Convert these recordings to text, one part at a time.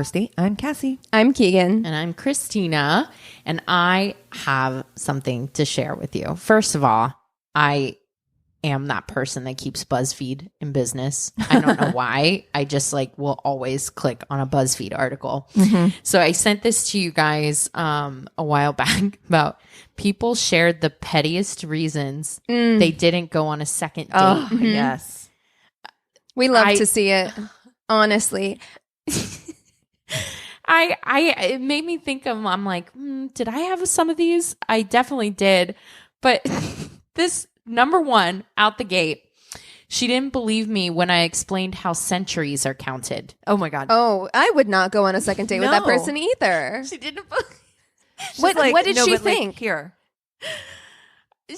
Christy. I'm Cassie. I'm Keegan. And I'm Christina. And I have something to share with you. First of all, I am that person that keeps BuzzFeed in business. I don't know why. I just will always click on a BuzzFeed article. Mm-hmm. So I sent this to you guys a while back about people shared the pettiest reasons they didn't go on a second date. Oh, yes. We love to see it. Honestly. It made me think of, I'm like, did I have some of these? I definitely did. But this number one out the gate, she didn't believe me when I explained how centuries are counted. Oh my God. Oh, I would not go on a second date with that person either. She didn't believe. What did she think? Here.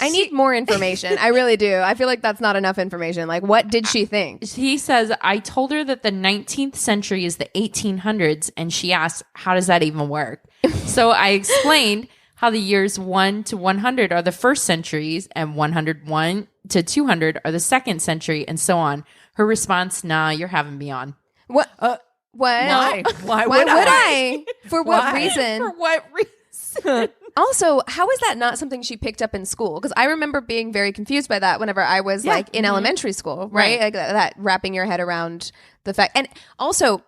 I need more information. I really do. I feel like that's not enough information. What did she think? He says, I told her that the 19th century is the 1800s, and she asked, how does that even work? So I explained how the years 1 to 100 are the first centuries, and 101 to 200 are the second century, and so on. Her response, nah, you're having me on. What? What? Why? Why would I? For what reason? For what reason? Also, how is that not something she picked up in school? Because I remember being very confused by that whenever I was in elementary school, right? Like that wrapping your head around the fact. And also,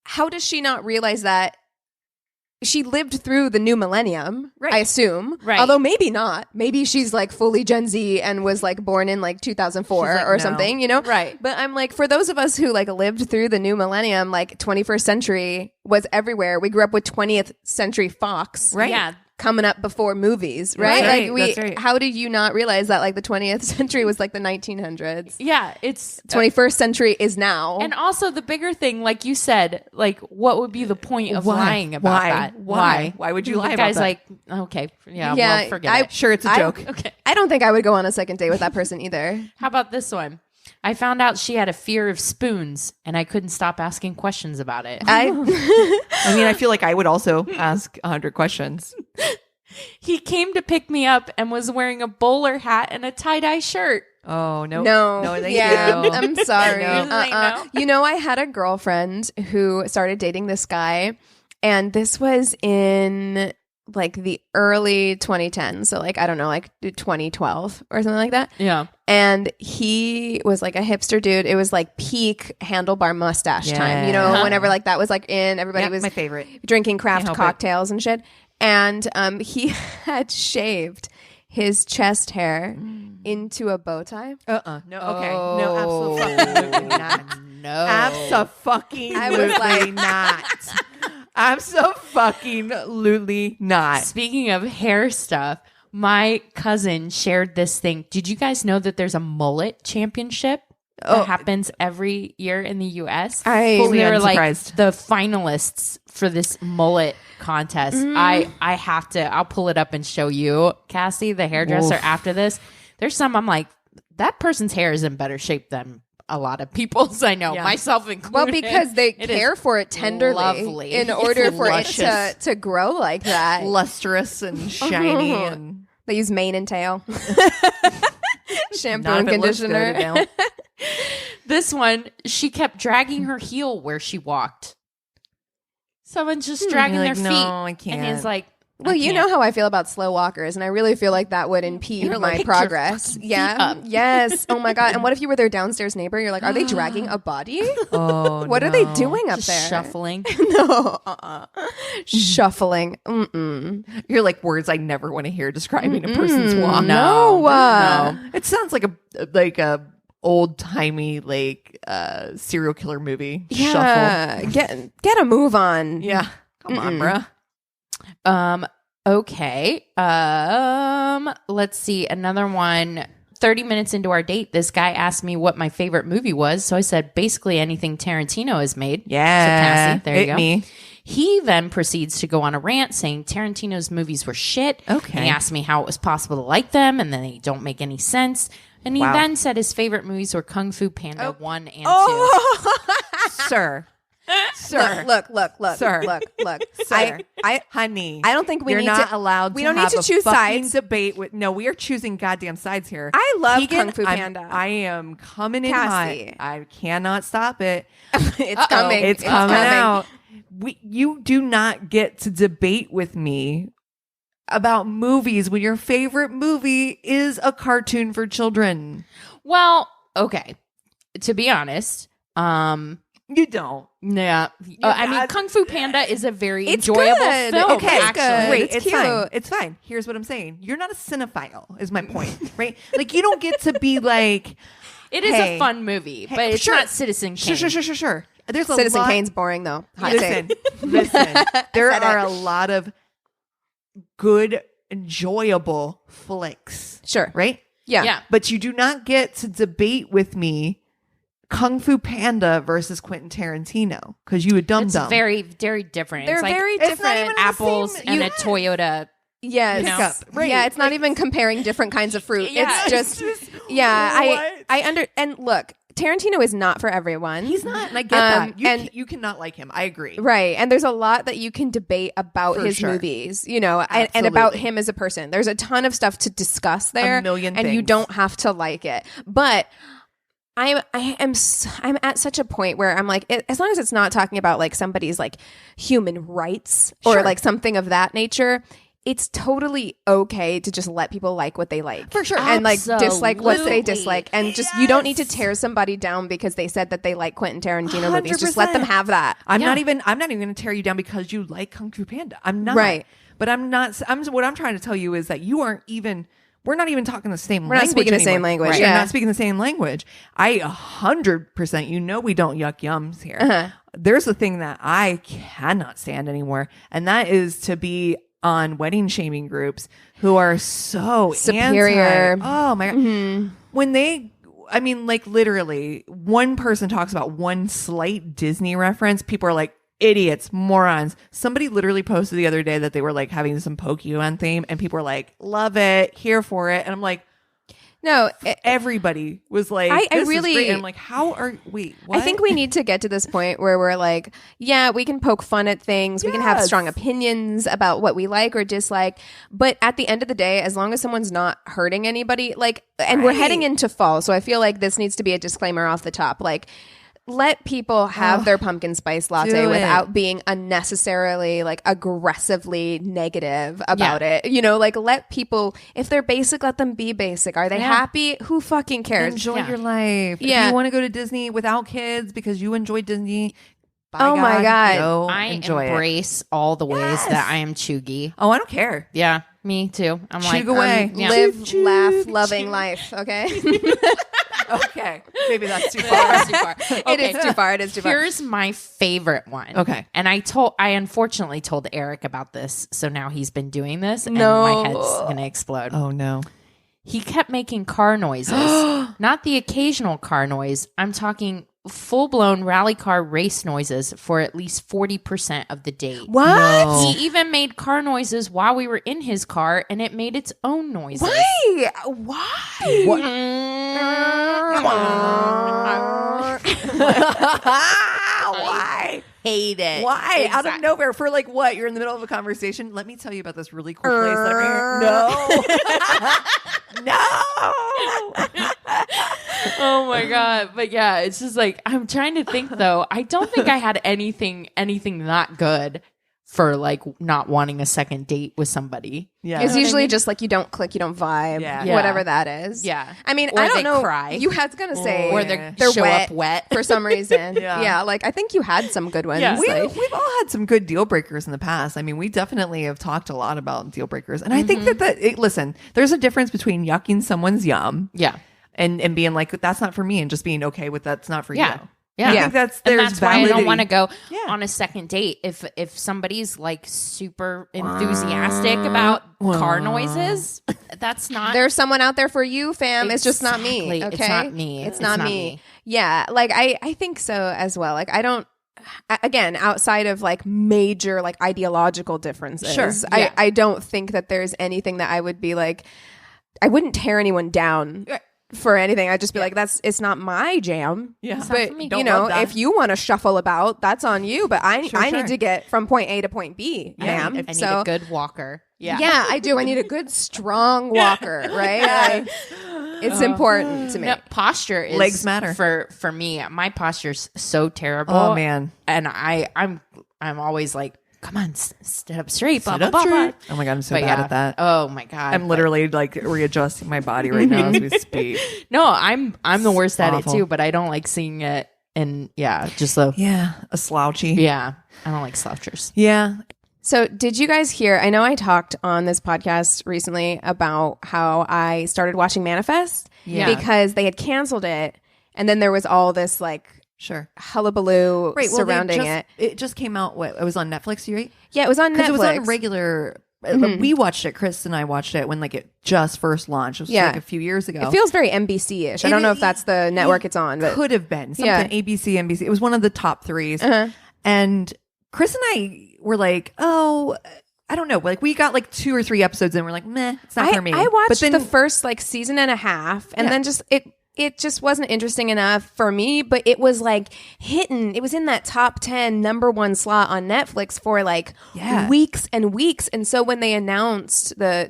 how does she not realize that she lived through the new millennium, I assume. Right. Although maybe not. Maybe she's fully Gen Z and was born in 2004 or something, you know? Right. But I'm for those of us who lived through the new millennium, 21st century was everywhere. We grew up with 20th century Fox. Right. Yeah. Coming up before movies, right? That's right. How did you not realize that the 20th century was the 1900s? Yeah, it's 21st century is now. And also the bigger thing, like you said, what would be the point of lying about that? Why would you lie the about guy's that? Okay, well, forget it. Sure, it's a joke. Okay. I don't think I would go on a second date with that person either. How about this one? I found out she had a fear of spoons, and I couldn't stop asking questions about it. I feel like I would also ask 100 questions. He came to pick me up and was wearing a bowler hat and a tie-dye shirt. Oh, no. No, thank you. you. I'm sorry. No. You know, I had a girlfriend who started dating this guy, and this was in the early 2010s. So I don't know, 2012 or something like that. Yeah. And he was a hipster dude. It was peak handlebar mustache time. You know, whenever that was in, everybody was my favorite. drinking craft cocktails and shit. And he had shaved his chest hair into a bow tie. No. Okay. No, absolutely not. No. Abso-fucking-lutely I was not. Abso-fucking-lutely not. Speaking of hair stuff, my cousin shared this thing. Did you guys know that there's a mullet championship that happens every year in the U.S.? Fully They were unsurprised. the finalists for this mullet contest. I have to. I'll pull it up and show you, Cassie, the hairdresser. Oof. After this, there's some. I'm like, that person's hair is in better shape than a lot of people's. I know, myself included. Well, because they care for it tenderly, lovely. in order for luscious. it to grow like that. Lustrous and shiny. And They use mane and tail, shampoo None and of it looks conditioner. good, Adele. This one, she kept dragging her heel where she walked. Someone's just dragging You're their like, feet. no, I can't. And he's like, Well, you know how I feel about slow walkers, and I really feel like that would impede You're my like, progress. pick your fucking Yeah. feet up. Yes. Oh my God. And what if you were their downstairs neighbor? You're like, are they dragging a body? Oh, What are they doing up just there? shuffling. No. Shuffling. Mm-mm. You're like words I never want to hear describing a person's walk. No. It sounds like a old timey serial killer movie. Shuffle. Yeah. Get a move on. Yeah. Come on, bruh. Okay. Let's see. Another one. 30 minutes into our date, this guy asked me what my favorite movie was. So I said, basically anything Tarantino has made. Yeah. So Cassie, there you go. Me. He then proceeds to go on a rant saying Tarantino's movies were shit. Okay. And he asked me how it was possible to like them and then they don't make any sense. And he then said his favorite movies were Kung Fu Panda 1 and 2. Sir. Sir. Look. Sir. Look. Sir. I Honey. I don't think we You're need not to allowed we to don't need have to a choose fucking sides. debate with we are choosing goddamn sides here. I love Keegan, Kung Fu Panda. I am coming in Cassie. hot. I cannot stop it. It's coming. It's coming out. You do not get to debate with me about movies when your favorite movie is a cartoon for children. Well, okay. To be honest, you don't. Yeah. I mean, Kung Fu Panda is a very It's enjoyable good. film. Okay, it's actually. good. Great. It's It's cute. fine. It's fine. Here's what I'm saying. You're not a cinephile, is my point, right? Like, you don't get to be like, It is hey, a fun movie, but it's sure. not Citizen Kane. Sure. There's a Citizen lot. Kane's boring though. Hot take. Listen. There Said are it. a lot of good, enjoyable flicks, Sure. right? Yeah. Yeah. But you do not get to debate with me Kung Fu Panda versus Quentin Tarantino because you a dumb It's dumb. very, very different. They're it's like very it's not different. even apples same- and you- a Toyota. Yes. Pickup, right. Yeah, it's not even comparing different kinds of fruit. Yeah, It's just It's just- I what? and look, Tarantino is not for everyone. He's not, and I get that. and You cannot like him. I agree. right. And there's a lot that you can debate about For his sure. movies, you know, and about Absolutely. him as a person. There's a ton of stuff to discuss there, million and you things. don't have to like it. But I'm at such a point where I'm like, as long as it's not talking about like somebody's like human rights or Sure. like something of that nature, it's totally okay to just let people like what they like. For sure. And like dislike what they Absolutely. dislike. And just, you don't need to tear somebody down because they said that they like Quentin Tarantino movies. Just let them 100%. have that. I'm not even going to tear you down because you like Kung Fu Panda. I'm not. Right. But I'm not. What I'm trying to tell you is that you aren't even. We're not even talking the same We're not language. speaking the same anymore. language, Right. yeah. We're not speaking the same language. I 100%, we don't yuck yums here. Uh-huh. There's a thing that I cannot stand anymore. And that is to be on wedding shaming groups who are so Superior. Oh my God. When like literally one person talks about one slight Disney reference, people are like, idiots, morons. Somebody literally posted the other day that they were like having some Pokemon theme and people were like, love it, here for it. And I'm like, No, everybody was like, I this is really- great. And I'm like, wait, what? I think we need to get to this point where we're like, yeah, we can poke fun at things. We can have Yes. strong opinions about what we like or dislike. But at the end of the day, as long as someone's not hurting anybody, like, and we're Right. heading into fall. So I feel like this needs to be a disclaimer off the top. Like, let people have their pumpkin spice latte do it. without being unnecessarily like aggressively negative about it. You know, like let people, if they're basic, let them be basic. Are they happy? Who fucking cares? enjoy Yeah. your life. Yeah. If you want to go to Disney without kids because you enjoy Disney, by Oh my God. go I enjoy it. embrace all the ways Yes. that I am chuggy. Oh, I don't care. Yeah, me too. I'm like, Chug away. yeah. Live, Choo, laugh, choo, loving choo. life. Okay. Okay. Maybe that's too That's far. too far. It is too far. It is too far. Here's my favorite one. Okay. And I unfortunately told Eric about this, so now he's been doing this, and No. my head's gonna explode. Oh, no. He kept making car noises, not the occasional car noise. I'm talking full-blown rally car race noises for at least 40% of the date. What? No. He even made car noises while we were in his car, and it made its own noises. Why? Why? Why? Hate it. Why? Out of Exactly. nowhere for like what? You're in the middle of a conversation. Let me tell you about this really cool place. That no. Oh my god. But yeah, it's just like I'm trying to think though. I don't think I had anything that good for like not wanting a second date with somebody. Yeah. It's what I usually mean? just like you don't click, you don't vibe, Yeah. whatever that is. Yeah. I mean, Or I don't they know. cry. You had gonna say, Or Or they're show wet up wet. for some reason. Yeah. Yeah, like I think you had some good ones. Yeah. Like, We've all had some good deal breakers in the past. I mean, we definitely have talked a lot about deal breakers. And I think listen, there's a difference between yucking someone's yum Yeah. and being like, that's not for me, and just being okay with that's not for Yeah. you. Yeah. I think that's And there's that's why I don't validity. want to go Yeah. on a second date if somebody's like super enthusiastic about car noises. That's not there's someone out there for you, fam. It's just not me. Exactly. Okay, It's not me. It's not me. Yeah, like I think so as well. Like I don't. Again, outside of like major like ideological differences, Sure. Yeah. I don't think that there's anything that I would be like. I wouldn't tear anyone down for anything. I'd just be like, it's not my jam. Yeah. not But for me. you Don't know, love that. if you want to shuffle about, that's on you. But I Sure. need to get from point A to point B, ma'am. I need so a good walker. Yeah. yeah, I do. I need a good strong walker, right? Like, it's important to me. No, posture is Legs matter. for me. My posture's so terrible. Oh man. And I'm I'm always like, come on, stand up straight, blah, Sit blah, up blah, blah. straight. Oh my God, I'm so But bad at that. Oh my God. I'm literally like readjusting my body right now as we speak. No, I'm the worst at awful. it too, but I don't like seeing it. And just a slouchy. Yeah. I don't like slouchers. Yeah. So did you guys hear, I know I talked on this podcast recently about how I started watching Manifest because they had canceled it. And then there was all this like hullabaloo surrounding it. It just came out. It was on Netflix, right? Yeah, it was on Netflix. It was on regular. We watched it. Chris and I watched it when like it just first launched. It was like a few years ago. It feels very NBC-ish. I don't know if that's the network it's on, but could have been something ABC, NBC. It was one of the top threes. And Chris and I were like, oh, I don't know. Like we got like 2 or 3 episodes and we're like, meh, it's not for me. I watched the first like season and a half, and then just it just wasn't interesting enough for me, but it was like hitting. It was in that top 10 #1 slot on Netflix for like weeks and weeks. And so when the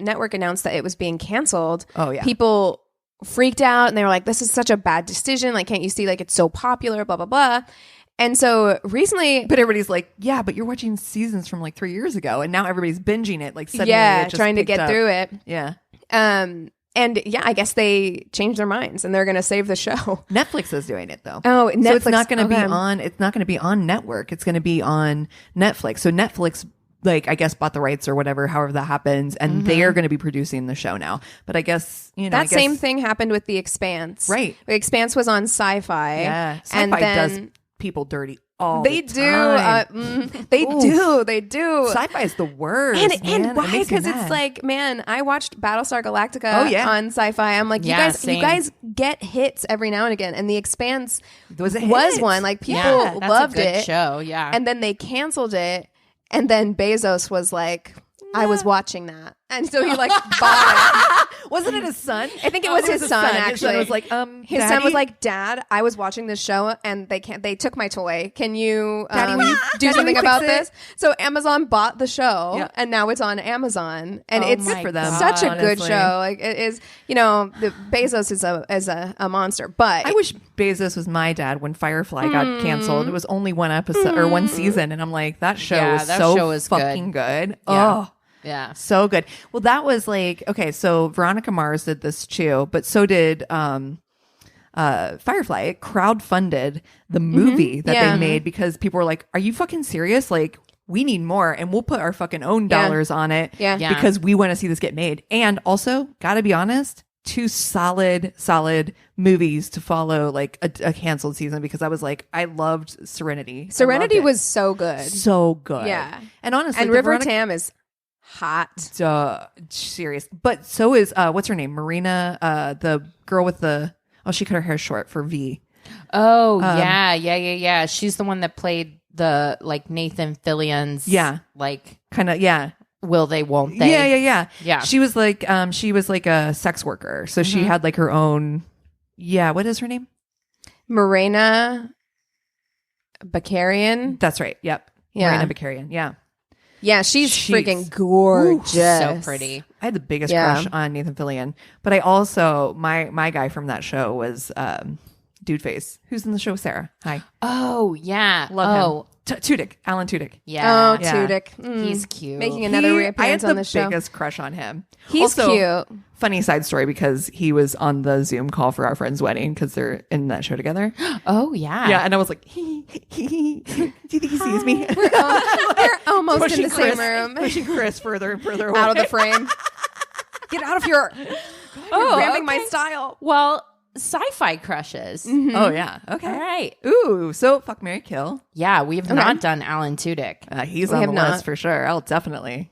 network announced that it was being canceled, people freaked out and they were like, this is such a bad decision. Like, can't you see, like, it's so popular, blah, blah, blah. And so recently, but everybody's like, yeah, but you're watching seasons from like 3 years ago, and now everybody's binging it. Like, suddenly it just trying to get through it. Yeah. And I guess they changed their minds and they're going to save the show. Netflix is doing it though. Oh, Netflix. So it's not going to be on. It's not going to be on network. It's going to be on Netflix. So Netflix, like, I guess bought the rights or whatever, however that happens, and they are going to be producing the show now. But I guess same thing happened with The Expanse. Right. The Expanse was on Sci-Fi. Yeah. Sci-Fi and then does people dirty all the time. They do. Sci-fi is the worst. And why? Because it's like, man, I watched Battlestar Galactica on Sci-Fi. I'm like, you guys get hits every now and again, and The Expanse was one. Like, people loved it. Show, yeah. And then they canceled it, and then Bezos was like, I was watching that, and so he like bought it. Wasn't it his son? I think it was his son. Actually, his son was like, his son was like, Dad, I was watching this show, and they took my toy. Can you do something about this? So Amazon bought the show, and now it's on Amazon, and it's good for them. Such a good show. Like, it is, the Bezos is a monster. But I wish Bezos was my dad when Firefly got canceled. It was only one episode or one season, and I'm like, that show was fucking good. Yeah. Oh. Yeah. So good. Well, that was like, okay, so Veronica Mars did this too, but so did Firefly. It crowdfunded the movie that they made because people were like, are you fucking serious? Like, we need more, and we'll put our fucking own dollars on it because we want to see this get made. And also, gotta be honest, 2 solid movies to follow like a canceled season, because I was like, I loved Serenity. Serenity was so good. So good. Yeah. And honestly, and River Tam is hot. Serious. But so is what's her name? Marina, the girl with she cut her hair short for V. Oh, yeah. She's the one that played the like Nathan Fillion's like kind of will they, won't they? Yeah. She was like a sex worker. So she had like her own what is her name? Marina Bakarian. That's right. Yep. Yeah. Marina Bakarian. Yeah. Yeah, she's freaking gorgeous. So pretty. I had the biggest crush on Nathan Fillion. But I also, my guy from that show was Dude Face, who's in the show with Sarah. Hi. Oh, yeah. Love him. Tudyk. Alan Tudyk. Yeah. Oh, Tudyk. He's cute. Making another reappearance on the show. I had the biggest crush on him. He's also, cute. Funny side story, because he was on the Zoom call for our friend's wedding because they're in that show together. Oh, yeah. Yeah, and I was like, do you think he sees me? We're almost in the same room. Pushing Chris further and further away. Out of the frame. Get out of here. You're ramming my style. Well, sci-fi crushes. Mm-hmm. Oh, yeah. Okay. All right. Ooh, so fuck, marry, kill. Yeah, we have not done Alan Tudyk. He's on the list for sure. I'll definitely.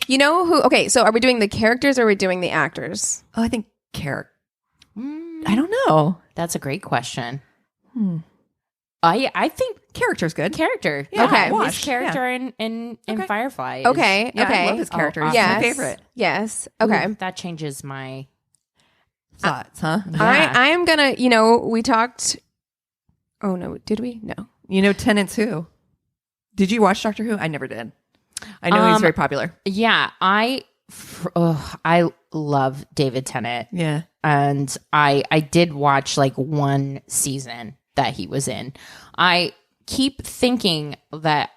You know who? Okay, so are we doing the characters or are we doing the actors? Oh, I think character. I don't know. That's a great question. I think character's good. Character. Yeah, okay. His character in Firefly. Okay. I love his character. He's my favorite. Yes. Okay. Ooh, that changes my thoughts, huh? Yeah. I am gonna. We talked. Oh no! Did we? No. Tennant's who? Did you watch Doctor Who? I never did. I know he's very popular. Yeah, I love David Tennant. Yeah, and I did watch like one season that he was in. I keep thinking that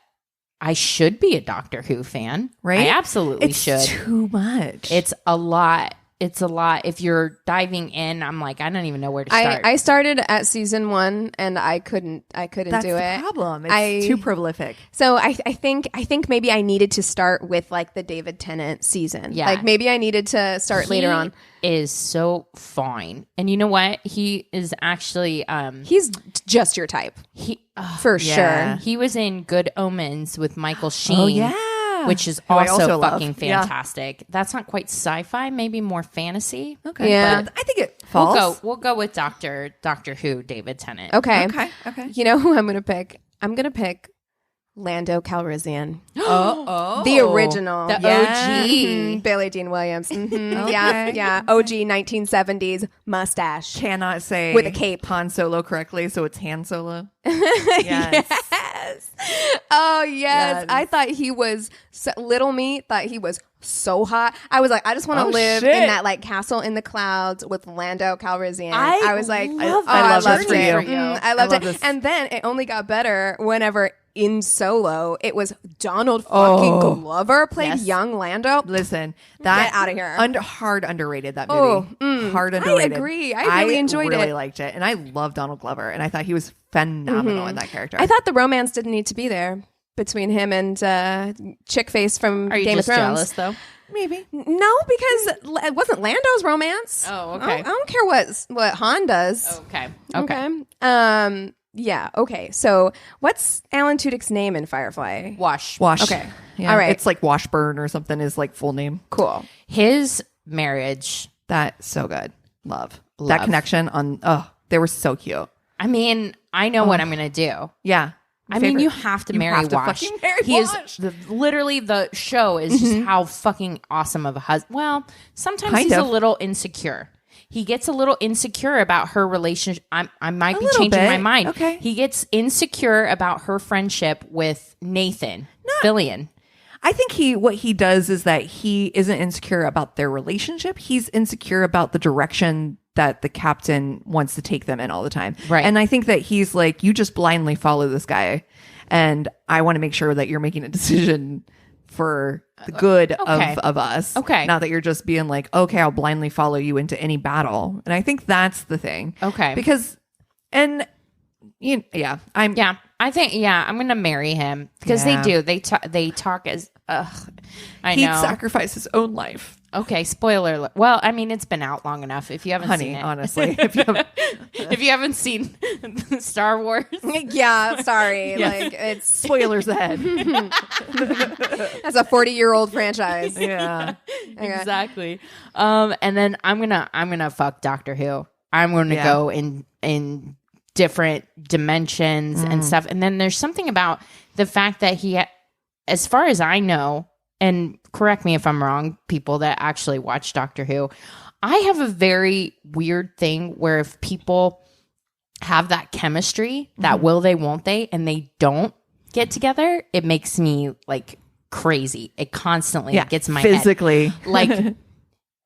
I should be a Doctor Who fan. Right? I absolutely should. It's too much. It's a lot. It's a lot. If you're diving in, I'm like, I don't even know where to start. I started at season 1 and I couldn't That's do it. the problem. It's too prolific. So I think maybe I needed to start with like the David Tennant season. Yeah. Like maybe I needed to start later on. Is so fine. And you know what? He is actually He's just your type. For sure. He was in Good Omens with Michael Sheen. Oh, yeah. Which is Who I also love. fucking fantastic. That's not quite sci-fi, maybe more fantasy. Okay. Yeah. But I think it falls. We'll go with Doctor Who, David Tennant. Okay. Okay. You know who I'm going to pick? I'm going to pick Lando Calrissian. Oh. The original. The OG. Billie Jean Williams. Mhm. Okay. Yeah. OG 1970s mustache. Cannot say With a cape. Han Solo correctly, so it's Han Solo. Yes. Yes. Oh, yes. Yes. I thought he was, little me thought he was so hot. I was like, I just want to live shit. in that like castle in the clouds with Lando Calrissian. I was like, love I love loved this for you. it. I loved love it. this. And then it only got better whenever in Solo, it was Donald fucking Glover played Yes. young Lando. Listen, that Get outta here. Hard underrated that movie. Hard I underrated. agree. I really enjoyed really it. liked it, and I love Donald Glover, and I thought he was phenomenal in that character. I thought the romance didn't need to be there between him and chick face from Are you Game just of Thrones. jealous though? maybe. No, because it wasn't Lando's romance. Oh, okay. I don't care what Han does. Okay. Yeah. Okay. So, what's Alan Tudyk's name in Firefly? Wash. Okay. Yeah, All right. It's like Washburn or something is like full name. Cool. His marriage. That's so good. Love. That Love. connection on. Oh, they were so cute. I mean, I know what I'm gonna do. Yeah. I mean, you have to marry have to Wash. fucking marry he Wash. is literally the show is just how fucking awesome of a husband. Well, sometimes Kind he's a of. little insecure. He gets a little insecure about her relationship. I might be little changing bit. my mind. Okay. He gets insecure about her friendship with Nathan Fillion. I think what he does is that he isn't insecure about their relationship. He's insecure about the direction that the captain wants to take them in all the time. Right. And I think that he's like, you just blindly follow this guy. And I want to make sure that you're making a decision for the good Okay. of us. Okay. Not that you're just being like, okay, I'll blindly follow you into any battle. And I think that's the thing. Okay. Because, and yeah, I'm, Yeah, I think I'm gonna marry him because Yeah. they do. They talk as I he'd know. sacrifice his own life. Okay, spoiler alert. Well, I mean, it's been out long enough. If you haven't Honey, seen it, honestly, if you have, if you haven't seen Star Wars, Yeah. Sorry. Yes. Like it's spoilers ahead. that's a 40-year-old franchise. Yeah. Okay. exactly. And then I'm gonna fuck Doctor Who. I'm gonna Yeah. go in different dimensions and stuff. And then there's something about the fact that as far as I know, and correct me if I'm wrong, people that actually watch Doctor Who, I have a very weird thing where if people have that chemistry, that will they, won't they, and they don't get together, it makes me like crazy. It constantly gets in my head. physically. Like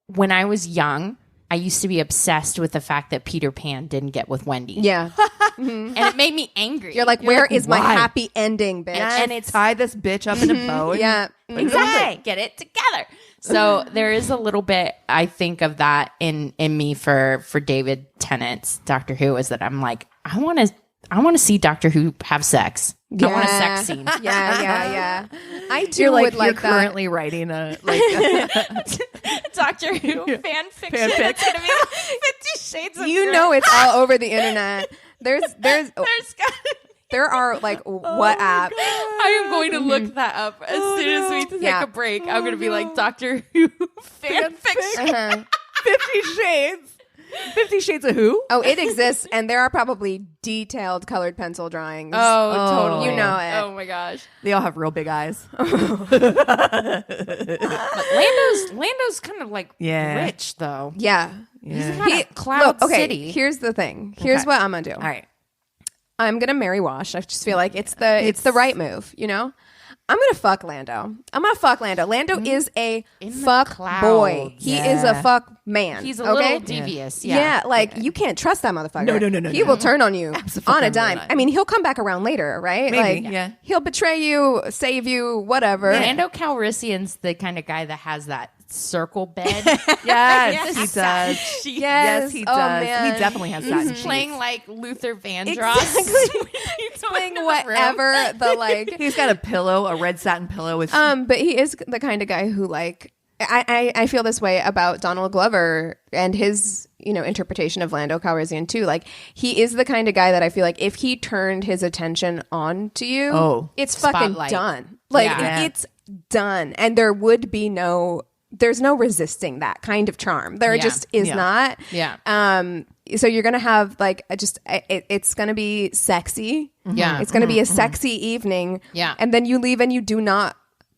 when I was young, I used to be obsessed with the fact that Peter Pan didn't get with Wendy. Yeah. And it made me angry. You're like, where is my why? happy ending, bitch? And it's tie this bitch up in a bow. and Yeah. put it away. exactly. Get it together. So there is a little bit, I think, of that in me for David Tennant's Doctor Who, is that I'm like, I want to see Doctor Who have sex. I want a sex scene. Yeah. I too You're like, would like you're that. currently writing a like Doctor Who fan fiction. Fanfic. That's gonna be like 50 Shades of You Grey. know it's all over the internet. There's There's got. there are like WhatsApp. I am going to look that up as soon as we take Yeah. a break. I'm going to be like Doctor Who fan fiction. 50 Shades. 50 Shades of who? Oh, it exists, and there are probably detailed colored pencil drawings. Oh, totally. You know it. Oh my gosh. They all have real big eyes. But Lando's kind of like Yeah. rich though. Yeah. He's got a Cloud Look, okay, City. here's the thing. Here's Okay. what I'm gonna do. All right. I'm gonna marry Wash. I just feel like it's the right move, you know? I'm gonna fuck Lando. Lando is a fuck clouds. boy. He is a fuck man. He's a little devious. Yeah, you can't trust that motherfucker. No. He will turn on you on a dime. not. I mean, he'll come back around later, right? Maybe, He'll betray you, save you, whatever. Lando Calrissian's the kind of guy that has that circle bed. Yes, he does. Yes, He oh, does. man. He definitely has that. He's playing like Luther Vandross. He's playing whatever He's got a pillow, a red satin pillow with. But he is the kind of guy who I feel this way about Donald Glover and his interpretation of Lando Calrissian too. Like, he is the kind of guy that I feel like if he turned his attention on to you, it's fucking Spotlight. done. It's done, and there's no resisting that kind of charm. There just is not. Yeah. So you're gonna have it's gonna be sexy. Yeah. It's gonna be a sexy evening. Yeah. And then you leave and you do not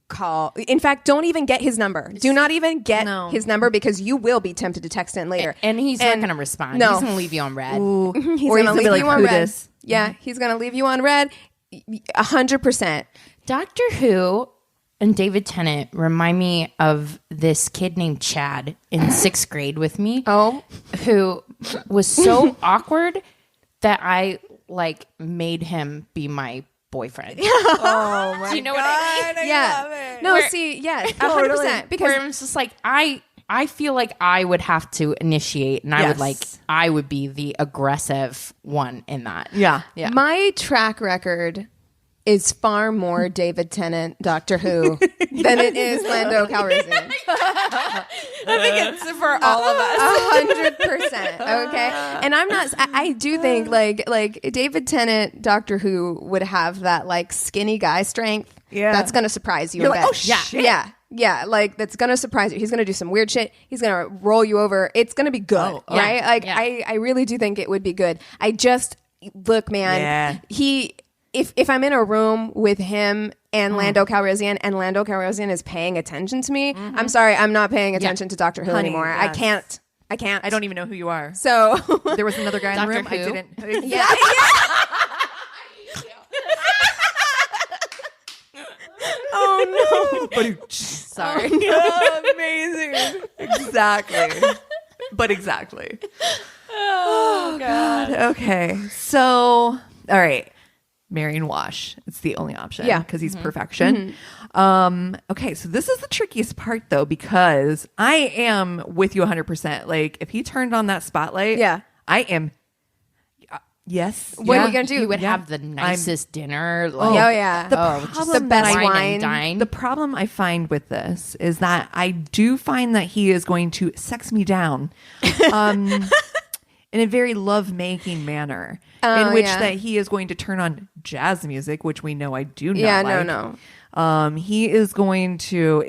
call. In fact, don't even get his number. Do not even get his number, because you will be tempted to text in later. And he's not going to respond. No. He's going to leave you on red. Ooh. He's Or gonna he's leave like, you on who red. dis? Yeah, he's gonna leave you on red. 100%. Doctor Who and David Tennant remind me of this kid named Chad in 6th grade with me. Oh. Who was so awkward that I made him be my boyfriend. Oh my Do you know what I mean? Yeah. love it. No, Where- see, yes, Totally. 100%. Because Because it's just I feel like I would have to initiate, and Yes. I would be the aggressive one in that. Yeah. Yeah. my track record is far more David Tennant, Doctor Who, than it is Lando Calrissian. I think it's for all of us. 100%. Okay. And I'm not, I do think like David Tennant, Doctor Who would have that skinny guy strength. Yeah. That's going to surprise you. You're a like, bit. oh, shit. Yeah. Yeah. That's going to surprise you. He's going to do some weird shit. He's going to roll you over. It's going to be good. Oh, right. yeah. I really do think it would be good. Look, man, if I'm in a room with him and Lando Calrissian is paying attention to me, I'm sorry, I'm not paying attention to Doctor Who Honey, anymore. yes. I can't. I don't even know who you are. So There was another guy in the Doctor room. I Who? didn't. yeah. Oh no. Sorry. Amazing. Exactly. But exactly. Oh, God. Okay. So, all right. Marry and wash. It's the only option. Yeah. Because he's perfection. Okay. So this is the trickiest part, though, because I am with you 100%. Like, if he turned on that spotlight, Yeah. I am. Yes. What are you gonna do? You would Yeah. have the nicest dinner. Oh yeah. problem the best wine wine. and dine. The problem I find with this is that I do find that he is going to sex me down in a very love-making manner, in which that he is going to turn on jazz music, which we know I do not Yeah, like. no. He is going to,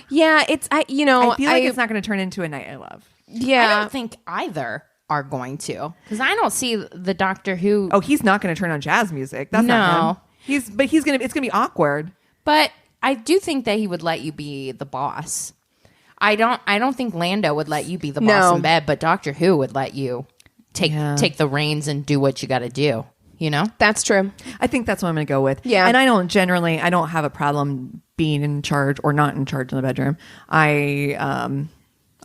Yeah, it's I feel like it's not going to turn into a night I love. Yeah. I don't think either are going to, because I don't see the Doctor Who. Oh, he's not going to turn on jazz music. That's not him. It's going to be awkward. But I do think that he would let you be the boss. I don't think Lando would let you be the boss in bed, but Doctor Who would let you take the reins and do what you got to do. You know? That's true. I think that's what I'm going to go with. Yeah. And I don't have a problem being in charge or not in charge in the bedroom.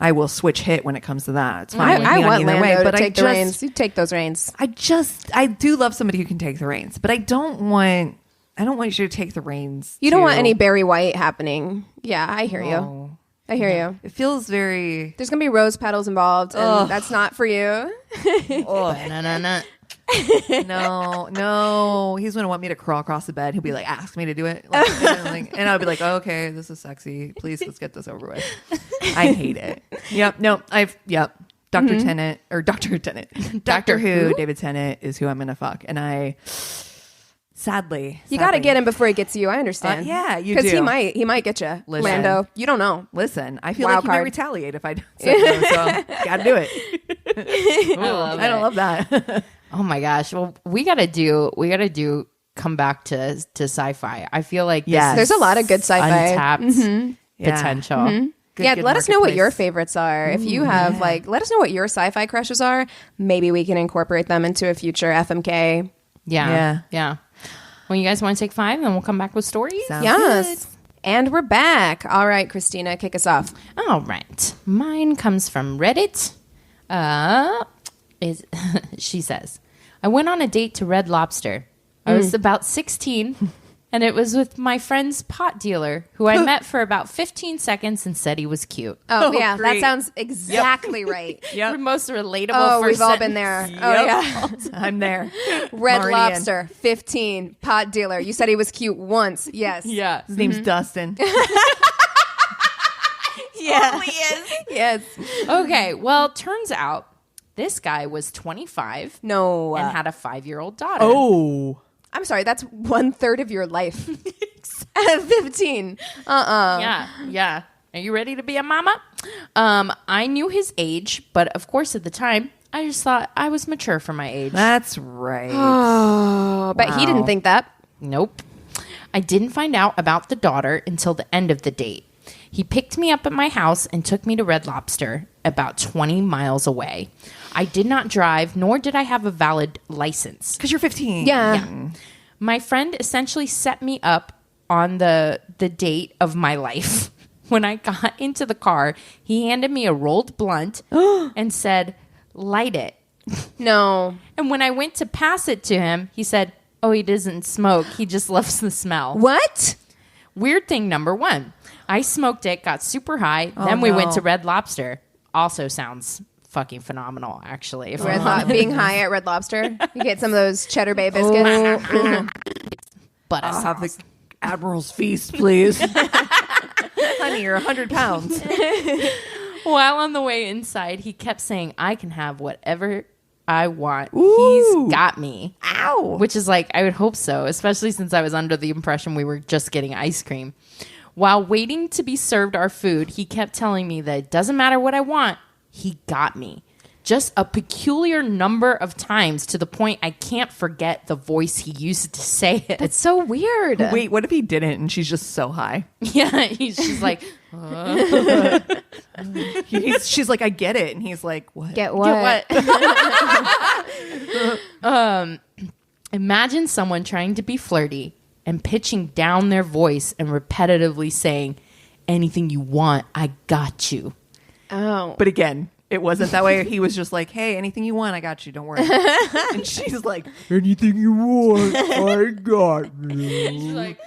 I will switch hit when it comes to that. It's fine. I want either Lando but to take the reins. You take those reins. I do love somebody who can take the reins, but I don't want you to take the reins. You don't want any Barry White happening. Yeah, I hear you. I hear you. It feels very. There's gonna be rose petals involved, and that's not for you. No. He's gonna want me to crawl across the bed. He'll be like, ask me to do it, and I'll be like, okay, this is sexy. Please, let's get this over with. I hate it. Yep. No. Doctor Tennant or Doctor Tennant, Doctor Who. David Tennant is who I'm gonna fuck, and I. Sadly, You got to get him before he gets you. I understand. Yeah, you because do. he might get you, Listen. Lando. You don't know. Listen, I feel Wild like he might card. retaliate if I don't say no, so gotta do it. I don't love that. Oh my gosh. Well, we gotta do come back to sci-fi. I feel like There's a lot of good sci-fi. untapped potential. Good let us know what your marketplace. favorites are. If you have let us know what your sci-fi crushes are. Maybe we can incorporate them into a future FMK. Yeah. Well, you guys want to take 5 and we'll come back with stories? Sounds Yes. And we're back. All right, Christina, kick us off. All right. Mine comes from Reddit. She says, I went on a date to Red Lobster. I was about 16, and it was with my friend's pot dealer, who I met for about 15 seconds and said he was cute. Oh, yeah. great. That sounds exactly right. Yep. The most relatable Oh, first we've all been sentence. there. Oh, yeah. I'm there. Red Already Lobster, 15, pot dealer. You said he was cute once. Yes. Yeah. His name's Dustin. Yeah. Yes. Okay. Well, turns out this guy was 25 No. and had a 5-year-old daughter. Oh. I'm sorry. That's 1/3 of your life. At 15. Yeah. Are you ready to be a mama? I knew his age, but of course at the time, I just thought I was mature for my age. That's right. Oh, but he didn't think that. Nope. I didn't find out about the daughter until the end of the date. He picked me up at my house and took me to Red Lobster, about 20 miles away. I did not drive, nor did I have a valid license. Because you're 15. Yeah. My friend essentially set me up on the date of my life. When I got into the car, he handed me a rolled blunt and said, light it. No. And when I went to pass it to him, he said, oh, he doesn't smoke. He just loves the smell. What? Weird thing number 1. I smoked it, got super high. Then we went to Red Lobster. Also sounds fucking phenomenal, actually. If I'm honest. Being high at Red Lobster. You get some of those Cheddar Bay biscuits. But I'll have the Admiral's Feast, please. Honey, you're 100 pounds. While on the way inside, he kept saying, I can have whatever I want. Ooh. He's got me. Ow. Which is like, I would hope so, especially since I was under the impression we were just getting ice cream. While waiting to be served our food, he kept telling me that it doesn't matter what I want. He got me. Just a peculiar number of times to the point I can't forget the voice he used to say it. That's so weird. Wait, what if he didn't and she's just so high? Yeah, he's just like, She's like, I get it. And he's like, what? Get what? Imagine someone trying to be flirty and pitching down their voice and repetitively saying, anything you want, I got you. Oh. But again, it wasn't that way. He was just like, hey, anything you want, I got you. Don't worry. And she's like, anything you want, I got you. She's like,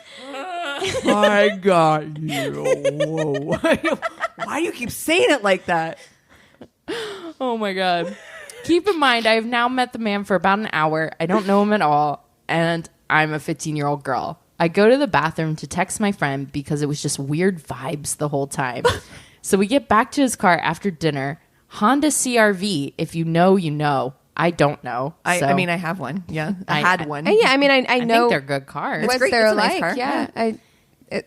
I got you. Whoa. Why do you keep saying it like that? oh my God. Keep in mind, I have now met the man for about an hour. I don't know him at all. And I'm a 15-year-old girl. I go to the bathroom to text my friend because it was just weird vibes the whole time. So we get back to his car after dinner. Honda CRV. If you know, you know. I don't know. I mean, I have one. Yeah. I had one. Yeah, I mean, I know think they're good cars. what great. they're It's a nice like. car. Yeah.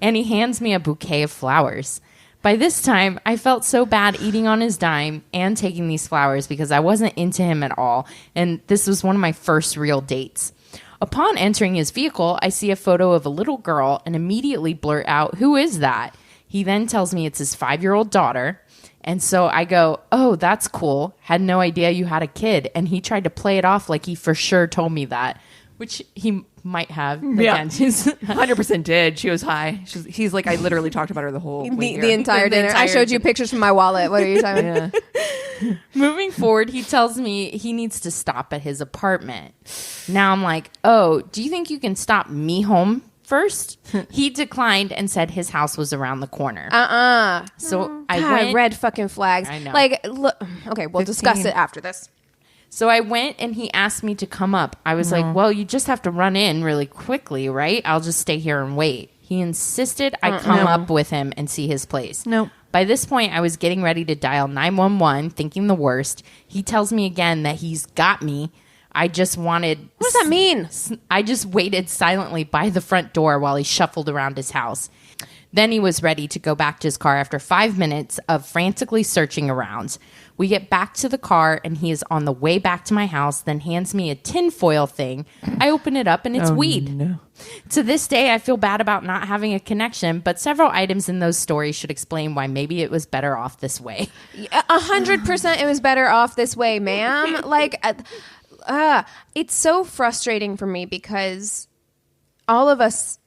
And he hands me a bouquet of flowers. By this time, I felt so bad eating on his dime and taking these flowers because I wasn't into him at all. And this was one of my first real dates. Upon entering his vehicle, I see a photo of a little girl and immediately blurt out, who is that? He then tells me it's his 5-year-old daughter. And so I go, oh, that's cool. Had no idea you had a kid. And he tried to play it off like he for sure told me that, which he might have. Yeah. Again, she's 100% did. She was high. He's like, I literally talked about her the whole way The here. entire dinner. I showed you pictures from my wallet. What are you talking about? Yeah. Moving forward, he tells me he needs to stop at his apartment. Now I'm like, oh, do you think you can stop me home first? He declined and said his house was around the corner. So I God, went. red fucking flags. I know. Like, look. Okay, we'll discuss 15. it after this. So I went and he asked me to come up. I was like, well, you just have to run in really quickly, right? I'll just stay here and wait. He insisted I come up with him and see his place. Nope. By this point, I was getting ready to dial 911, thinking the worst. He tells me again that he's got me. I just wanted... What does that mean? I just waited silently by the front door while he shuffled around his house. Then he was ready to go back to his car after 5 minutes of frantically searching around. We get back to the car and he is on the way back to my house, then hands me a tinfoil thing. I open it up and it's weed. No. To this day, I feel bad about not having a connection, but several items in those stories should explain why maybe it was better off this way. 100% it was better off this way, ma'am. Like, It's so frustrating for me because all of us,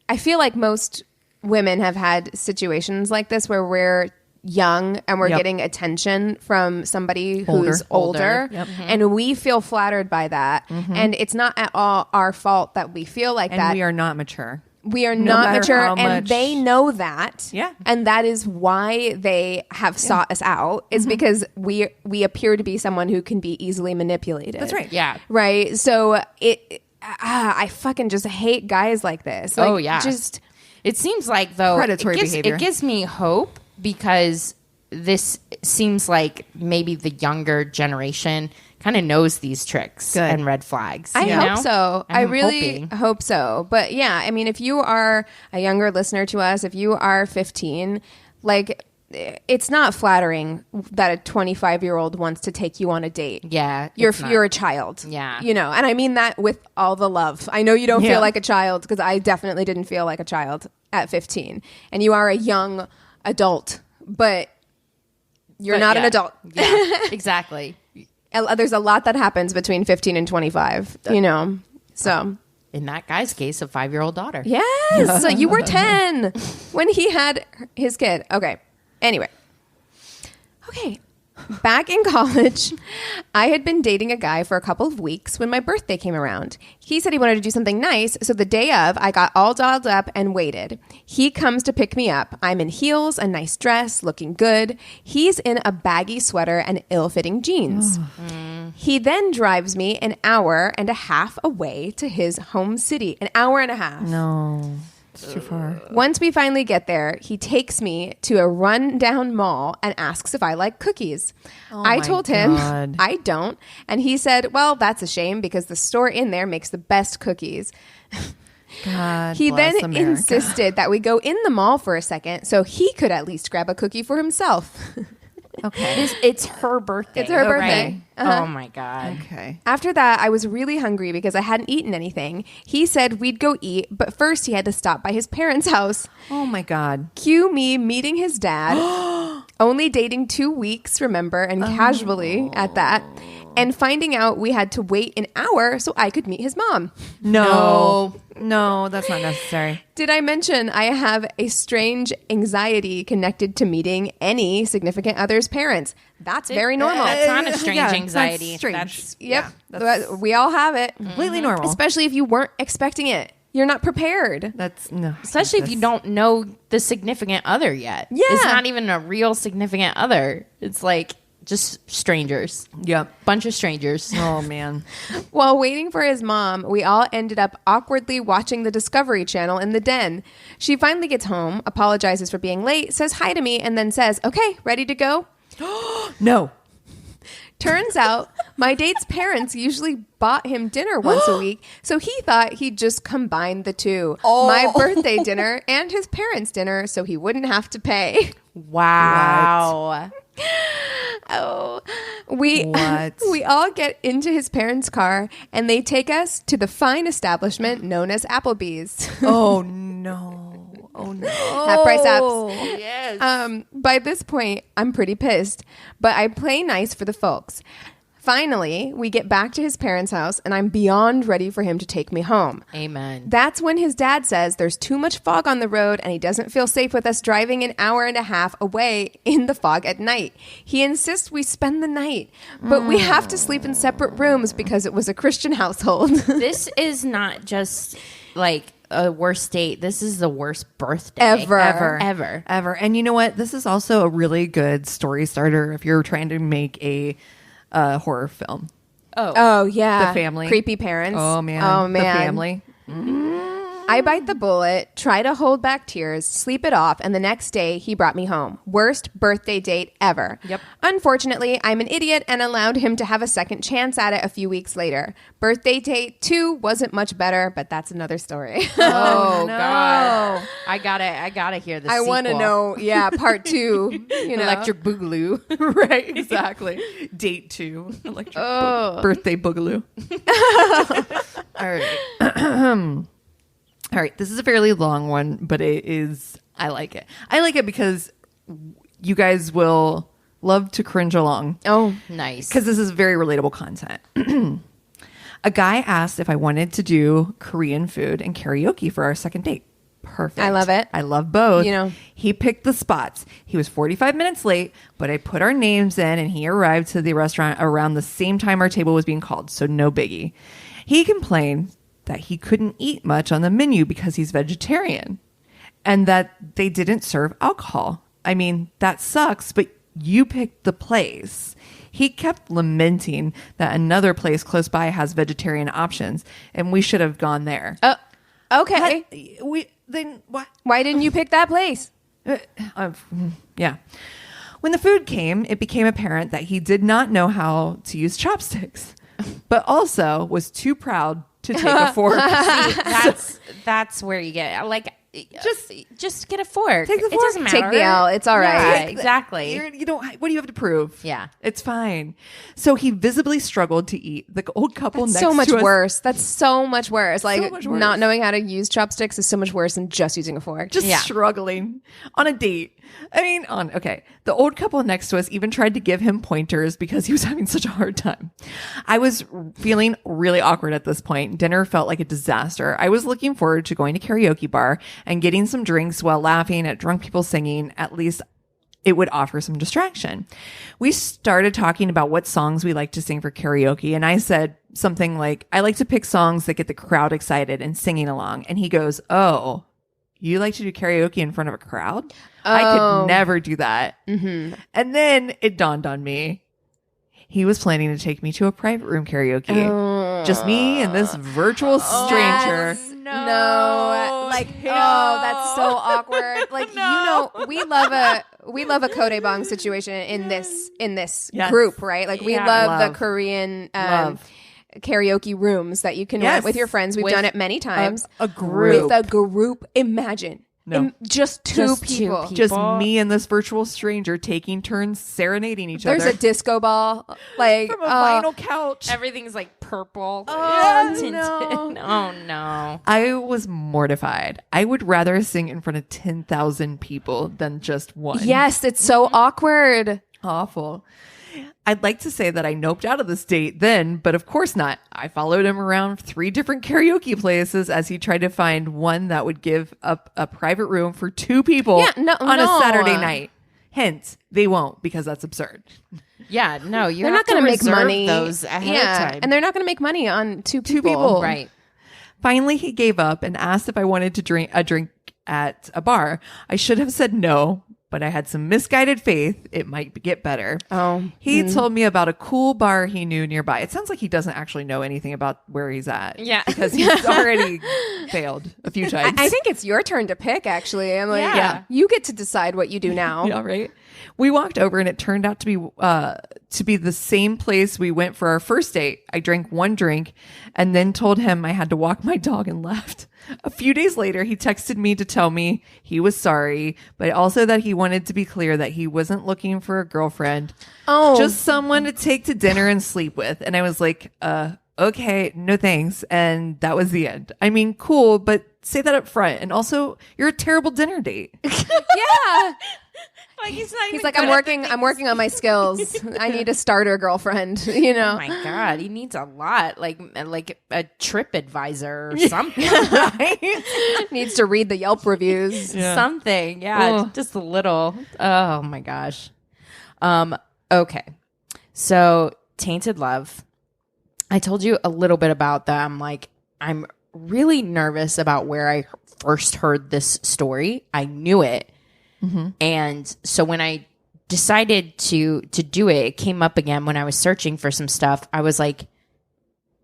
I feel like most women have had situations like this where we're young and we're getting attention from somebody who's older. Yep. And we feel flattered by that. And it's not at all our fault that we feel like And that. we are not mature. We are No not matter mature, how and much- they know that. Yeah. And that is why they have sought us out, is because we appear to be someone who can be easily manipulated. That's right. Yeah. Right? So I fucking just hate guys like this. Like, Oh, yeah. Just It seems like, though, Predatory behavior. It gives me hope because this seems like maybe the younger generation kind of knows these tricks Good. and red flags. I you hope know? so. I I'm really hoping. hope so. But yeah, I mean, if you are a younger listener to us, if you are 15, like, it's not flattering that a 25-year-old wants to take you on a date. Yeah. You're it's not. a child. Yeah. You know, and I mean that with all the love. I know you don't Yeah. feel like a child, because I definitely didn't feel like a child at 15. And you are a young adult, but you're But not an yeah. adult. Yeah, exactly. There's a lot that happens between 15 and 25, you know. So, In that guy's case, a 5-year-old daughter. yes. So you were 10 when he had his kid. Okay. Anyway. Okay. Back in college, I had been dating a guy for a couple of weeks when my birthday came around. He said he wanted to do something nice, so the day of, I got all dolled up and waited. He comes to pick me up. I'm in heels, a nice dress, looking good. He's in a baggy sweater and ill-fitting jeans. He then drives me an hour and a half away to his home city. An hour and a half. No, it's too far. Once we finally get there, he takes me to a rundown mall and asks if I like cookies. I my told him God. I don't. And he said, well, that's a shame because the store in there makes the best cookies. God He bless then America. insisted that we go in the mall for a second so he could at least grab a cookie for himself. Okay. It's her birthday. It's her birthday. Right? Oh, my God. Okay. After that, I was really hungry because I hadn't eaten anything. He said we'd go eat, but first he had to stop by his parents' house. Oh my God. Cue me meeting his dad. Only dating 2 weeks, remember, and casually at that. And finding out we had to wait an hour so I could meet his mom. No, that's not necessary. Did I mention I have a strange anxiety connected to meeting any significant other's parents? That's very normal. That's not a strange Yeah, that's anxiety. strange. That's Yep. that's- We all have it. Completely normal. Especially if you weren't expecting it. You're not prepared. That's no. especially if you don't know the significant other yet. Yeah. It's not even a real significant other. It's like just strangers. Yep. Bunch of strangers. Oh man. While waiting for his mom, we all ended up awkwardly watching the Discovery Channel in the den. She finally gets home, apologizes for being late, says hi to me, and then says, okay, ready to go? No. Turns out my date's parents usually bought him dinner once a week, so he thought he'd just combine the two. My birthday dinner and his parents' dinner, so he wouldn't have to pay. Wow. Oh, we What? we all get into his parents' car and they take us to the fine establishment known as Applebee's. Oh no. Oh no. Half price apps. Yes. By this point, I'm pretty pissed, but I play nice for the folks. Finally, we get back to his parents' house and I'm beyond ready for him to take me home. Amen. That's when his dad says there's too much fog on the road and he doesn't feel safe with us driving an hour and a half away in the fog at night. He insists we spend the night, but we have to sleep in separate rooms because it was a Christian household. This is not just like a worst date. This is the worst birthday Ever. ever. And you know what? This is also a really good story starter if you're trying to make a horror film. Oh, yeah. The family. Creepy parents. Oh man. Oh, man. The family. I bite the bullet, try to hold back tears, sleep it off, and the next day he brought me home. Worst birthday date ever. Yep. Unfortunately, I'm an idiot and allowed him to have a second chance at it a few weeks later. Birthday date 2 wasn't much better, but that's another story. Oh no. God. I gotta hear this. I want to know, part 2. You know. Electric Boogaloo. Right, exactly. Date 2. Electric birthday boogaloo. All right. All right. This is a fairly long one, but I like it. I like it because you guys will love to cringe along Oh, Nice. because this is very relatable content. A guy asked if I wanted to do Korean food and karaoke for our second date. Perfect. I love it. I love both. You know. He picked the spots. He was 45 minutes late, but I put our names in and he arrived to the restaurant around the same time our table was being called, so no biggie. He complained that he couldn't eat much on the menu because he's vegetarian and that they didn't serve alcohol. I mean, that sucks, but you picked the place. He kept lamenting that another place close by has vegetarian options and we should have gone there. Okay. Then what? Why didn't you pick that place? Yeah. When the food came, it became apparent that he did not know how to use chopsticks, but also was too proud to take a fork. That's where you get like just get a fork. Take the fork. It doesn't matter. Take the L. It's all right. Yeah, exactly. You don't. What do you have to prove? Yeah, it's fine. So he visibly struggled to eat. The old couple next so much to us. worse. That's so much worse. Like So much worse. not knowing how to use chopsticks is so much worse than just using a fork. Just struggling on a date. I mean, the old couple next to us even tried to give him pointers because he was having such a hard time. I was feeling really awkward at this point. Dinner felt like a disaster. I was looking forward to going to karaoke bar and getting some drinks while laughing at drunk people singing. At least it would offer some distraction. We started talking about what songs we like to sing for karaoke. And I said something like, I like to pick songs that get the crowd excited and singing along. And he goes, oh, you like to do karaoke in front of a crowd? I could never do that. Mm-hmm. And then it dawned on me. He was planning to take me to a private room karaoke. Just me and this virtual stranger. No. Like, that's so awkward. Like, we love a Kode Bong situation in this Yes. group, right? Like, we love the love. Korean karaoke rooms that you can rent with your friends. We've done it many times. A group. With a group. Imagine. No. Just two people. Just me and this virtual stranger taking turns serenading each other. There's a disco ball. Like, from a vinyl couch. everything's like purple. no. Oh no. I was mortified. I would rather sing in front of 10,000 people than just one. Yes, it's so awkward. Awful. I'd like to say that I noped out of this date then, but of course not. I followed him around 3 different karaoke places as he tried to find one that would give up a private room for 2 people on a Saturday night. Hint, they won't because that's absurd. Yeah, no, They're not going to make money. Those ahead of time. And they're not going to make money on two people. Right. Finally, he gave up and asked if I wanted to drink at a bar. I should have said no, but I had some misguided faith it might get better. He told me about a cool bar he knew nearby. It sounds like he doesn't actually know anything about where he's at. Yeah. Because he's already failed a few times. I think it's your turn to pick, actually. I'm like, Yeah. you get to decide what you do now. Yeah, right. We walked over and it turned out to be the same place we went for our first date. I drank 1 drink and then told him I had to walk my dog and left. A few days later, he texted me to tell me he was sorry, but also that he wanted to be clear that he wasn't looking for a girlfriend. Just someone to take to dinner and sleep with. And I was like, okay, no thanks. And that was the end. I mean, cool, but say that up front. And also, you're a terrible dinner date. Yeah. Like he's like, I'm working on my skills. I need a starter girlfriend, you know. Oh my God, he needs a lot, like a trip advisor or something. Right? Needs to read the Yelp reviews. Something, yeah, just a little. Oh my gosh. Okay, so Tainted Love. I told you a little bit about them. Like, I'm really nervous about where I first heard this story. I knew it. Mm-hmm. And so when I decided to do it, it came up again when I was searching for some stuff. I was like,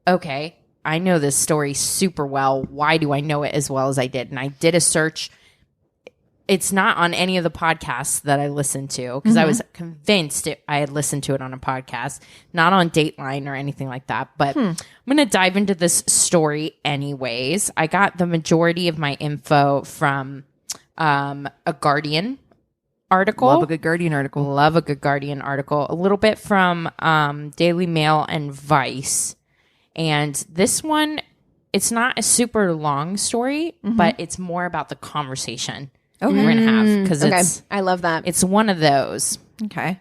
okay, I know this story super well. Why do I know it as well as I did? And I did a search. It's not on any of the podcasts that I listened to because I was convinced I had listened to it on a podcast, not on Dateline or anything like that. But I'm going to dive into this story anyways. I got the majority of my info from a Guardian article. Love a good Guardian article. Love a good Guardian article. A little bit from Daily Mail and Vice. And this one, it's not a super long story, but it's more about the conversation we're going to have. Because I love that. It's one of those. Okay.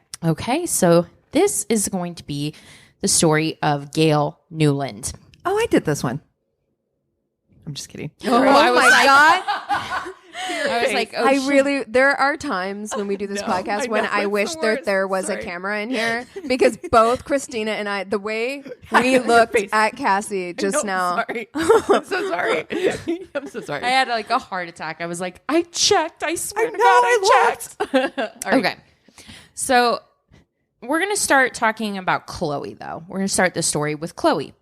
So this is going to be the story of Gayle Newland. Oh, I did this one. I'm just kidding. Oh my God. I was like, oh, I shit. really, there are times when we do this podcast when I wish that there was a camera in here because both Christina and I, the way we looked at Cassie just now. Sorry. I'm so sorry. I'm so sorry. I had like a heart attack. I was like, I checked. I swear to know, God, I I checked. Okay. So we're going to start talking about Chloe, though. We're going to start the story with Chloe.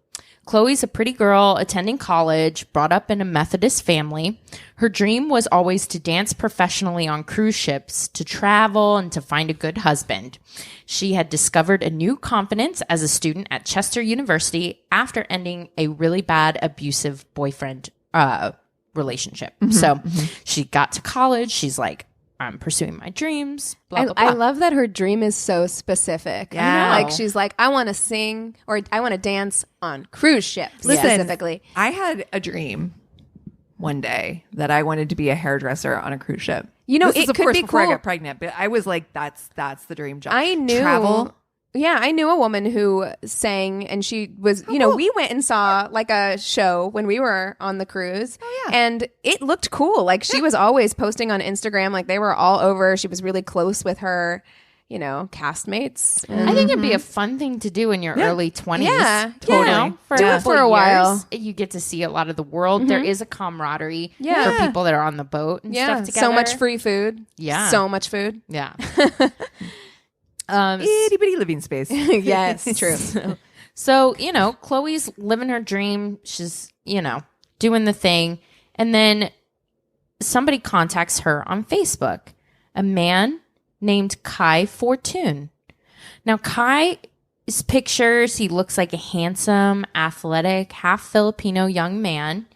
Chloe's a pretty girl attending college, brought up in a Methodist family. Her dream was always to dance professionally on cruise ships, to travel, and to find a good husband. She had discovered a new confidence as a student at Chester University after ending a really bad abusive boyfriend relationship. So she got to college. She's like, I'm pursuing my dreams. Blah, blah, blah. I love that her dream is so specific. Yeah. Like she's like, I want to sing or I want to dance on cruise ships specifically. I had a dream one day that I wanted to be a hairdresser on a cruise ship. You know, this is, it of could course be before cool. I got pregnant, but I was like, that's the dream job. I knew travel. Yeah, I knew a woman who sang and she was, cool. we went and saw like a show when we were on the cruise. Oh, yeah. And it looked cool. Like she was always posting on Instagram. Like they were all over. She was really close with her, castmates. And I think it'd be a fun thing to do in your early 20s. Yeah, totally. yeah. For Do a it couple for a years, while. You get to see a lot of the world. There is a camaraderie Yeah. for people that are on the boat and stuff together. so much free food. Yeah. So much food. Yeah. Itty bitty living space. Yes, true. So, Chloe's living her dream. She's, doing the thing. And then somebody contacts her on Facebook, a man named Kai Fortune. Now, Kai's pictures, he looks like a handsome, athletic, half Filipino young man.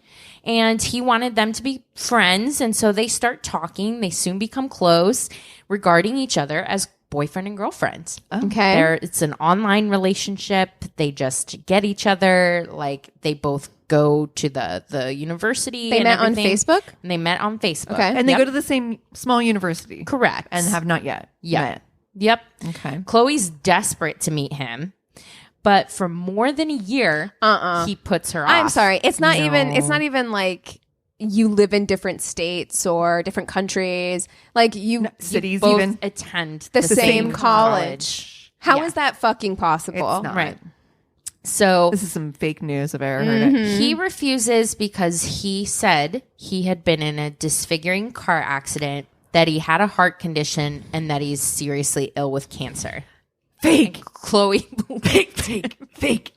And he wanted them to be friends. And so they start talking. They soon become close regarding each other as boyfriend and girlfriend. Okay. It's an online relationship. They just get each other. Like they both go to the university. They and met on everything. Facebook? And they met on Facebook. Okay. And they Yep. go to the same small university. Correct. And have not yet met. Yep. Okay. Chloe's desperate to meet him. But for more than a year, he puts her off. I'm sorry. It's not No. even like you live in different states or different countries. Like you Cities Both even. attend the same college. How is Yeah. that fucking possible? It's not. Right. So This is some fake news if I ever heard it. he refuses because he said he had been in a disfiguring car accident, that he had a heart condition, and that he's seriously ill with cancer. Fake. Chloe, Fake.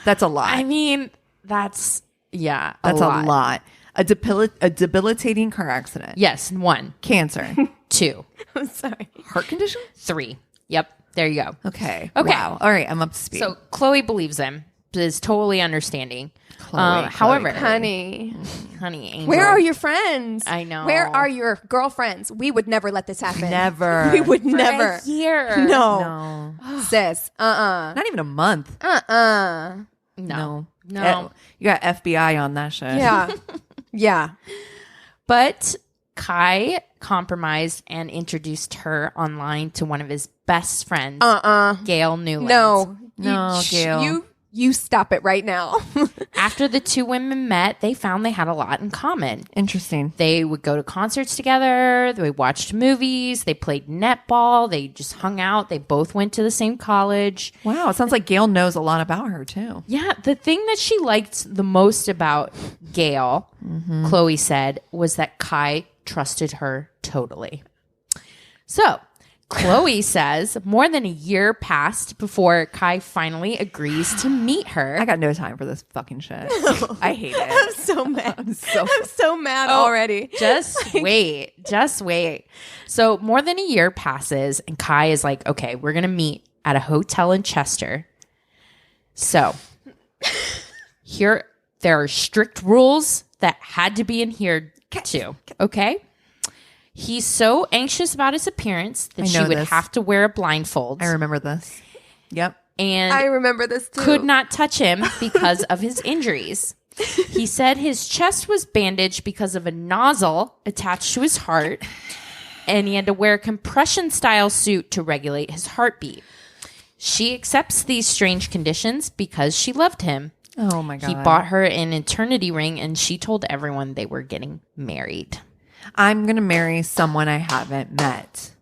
That's a lot. I mean, that's that's a lot. A debilitating car accident. Yes, 1, Cancer. 2, I'm sorry. Heart condition? 3. Yep, there you go. Okay. Okay. Wow. All right. I'm up to speed. So Chloe believes him, is totally understanding. Chloe, However, Honey, honey, angel, where are your friends? I know. Where are your girlfriends? We would never let this happen. Never. We would For never. a year? No. No. Sis. Not even a month. No. No. No. You got FBI on that shit. Yeah. Yeah. But Kai compromised and introduced her online to one of his best friends, Gayle Newland. No. No, Gayle. You stop it right now. After the two women met, they found they had a lot in common. Interesting. They would go to concerts together. They watched movies. They played netball. They just hung out. They both went to the same college. Wow. It sounds like Gayle knows a lot about her too. Yeah, the thing that she liked the most about Gayle, Chloe said, was that Kai trusted her totally. So, Chloe says more than a year passed before Kai finally agrees to meet her. I got no time for this fucking shit. I hate it. I'm so mad. I'm so mad already. Just wait. Just wait. So more than a year passes and Kai is like, okay, we're going to meet at a hotel in Chester. So here, there are strict rules that had to be adhered to. Okay. He's so anxious about his appearance that she would have to wear a blindfold. I remember this. Yep. And I remember this too. could not touch him because of his injuries. He said his chest was bandaged because of a nozzle attached to his heart, and he had to wear a compression-style suit to regulate his heartbeat. She accepts these strange conditions because she loved him. Oh my God. He bought her an eternity ring, and she told everyone they were getting married. I'm going to marry someone I haven't met.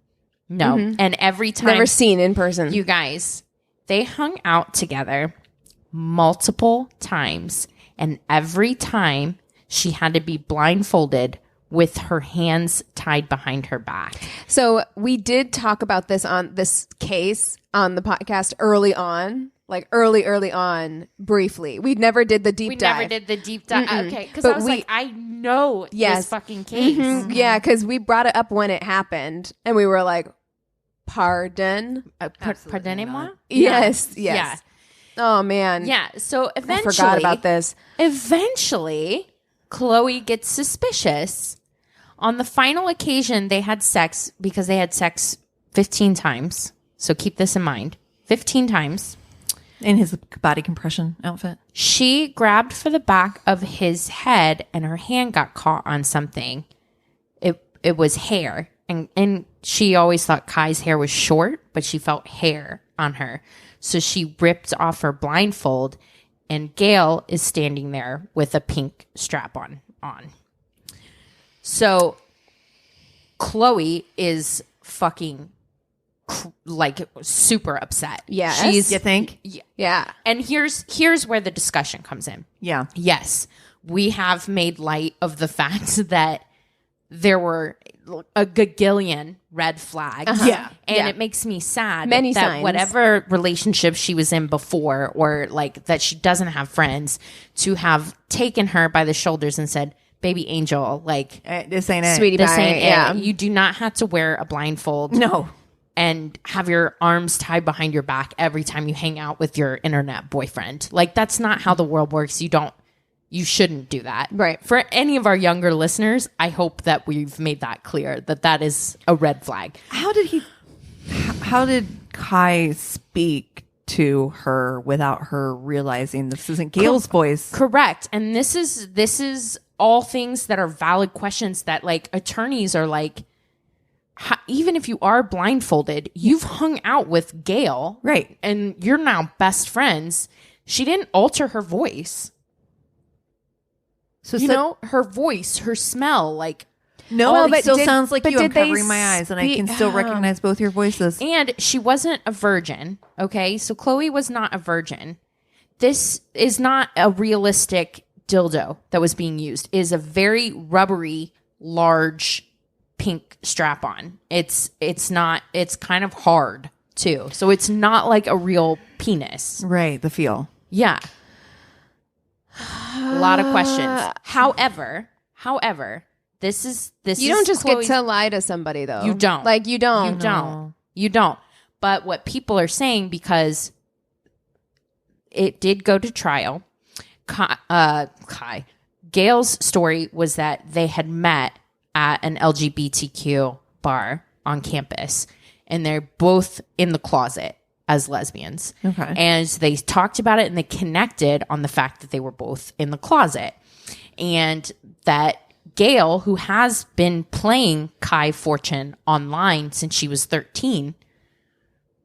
No. And every time. Never seen in person. You guys, they hung out together multiple times. And every time she had to be blindfolded with her hands tied behind her back. So we did talk about this case on the podcast early on. Like early on, briefly. We never did the deep dive. We never did the deep dive. Okay, because But I was like, I know this fucking case. Yeah, because we brought it up when it happened, and we were like, pardon? Pardonnez-moi? Yes. Yeah. Oh, man. Yeah, so I eventually... forgot about this. Eventually, Chloe gets suspicious. On the final occasion, they had sex because they had sex 15 times. So keep this in mind. 15 times. In his body compression outfit. She grabbed for the back of his head and her hand got caught on something. It was hair. And she always thought Kai's hair was short, but she felt hair on her. So she ripped off her blindfold, and Gayle is standing there with a pink strap on. So Chloe is fucking like super upset. Yes. You think? Yeah. And here's where the discussion comes in. Yeah. Yes, we have made light of the fact that there were a gagillion red flags. Yeah. And it makes me sad Many that signs. whatever relationship she was in before, or like that she doesn't have friends, to have taken her by the shoulders and said, baby angel, like, This ain't it. Sweetie this pie. ain't Yeah. it. You do not have to wear a blindfold. No. And have your arms tied behind your back every time you hang out with your internet boyfriend. Like, that's not how the world works. You shouldn't do that. Right. For any of our younger listeners, I hope that we've made that clear, that is a red flag. How did Kai speak to her without her realizing this isn't Gayle's voice? Correct. And this is all things that are valid questions that, like, attorneys are like, even if you are blindfolded, you've hung out with Gayle. Right. And you're now best friends. She didn't alter her voice. So her voice, her smell, like... No, Well, it but still did- sounds like but you. I'm did they covering my eyes, and I can speak- still recognize both your voices. And she wasn't a virgin, okay? So Chloe was not a virgin. This is not a realistic dildo that was being used. It is a very rubbery, large pink strap-on. It's kind of hard, too. So it's not like a real penis. Right, the feel. Yeah. A lot of questions. However, this is You don't just Chloe's- get to lie to somebody, though. You don't. Like, you don't. You don't. But what people are saying, because it did go to trial, Gayle's story was that they had met at an LGBTQ bar on campus, and they're both in the closet as lesbians. Okay. And they talked about it, and they connected on the fact that they were both in the closet. And that Gayle, who has been playing Kai Fortune online since she was 13,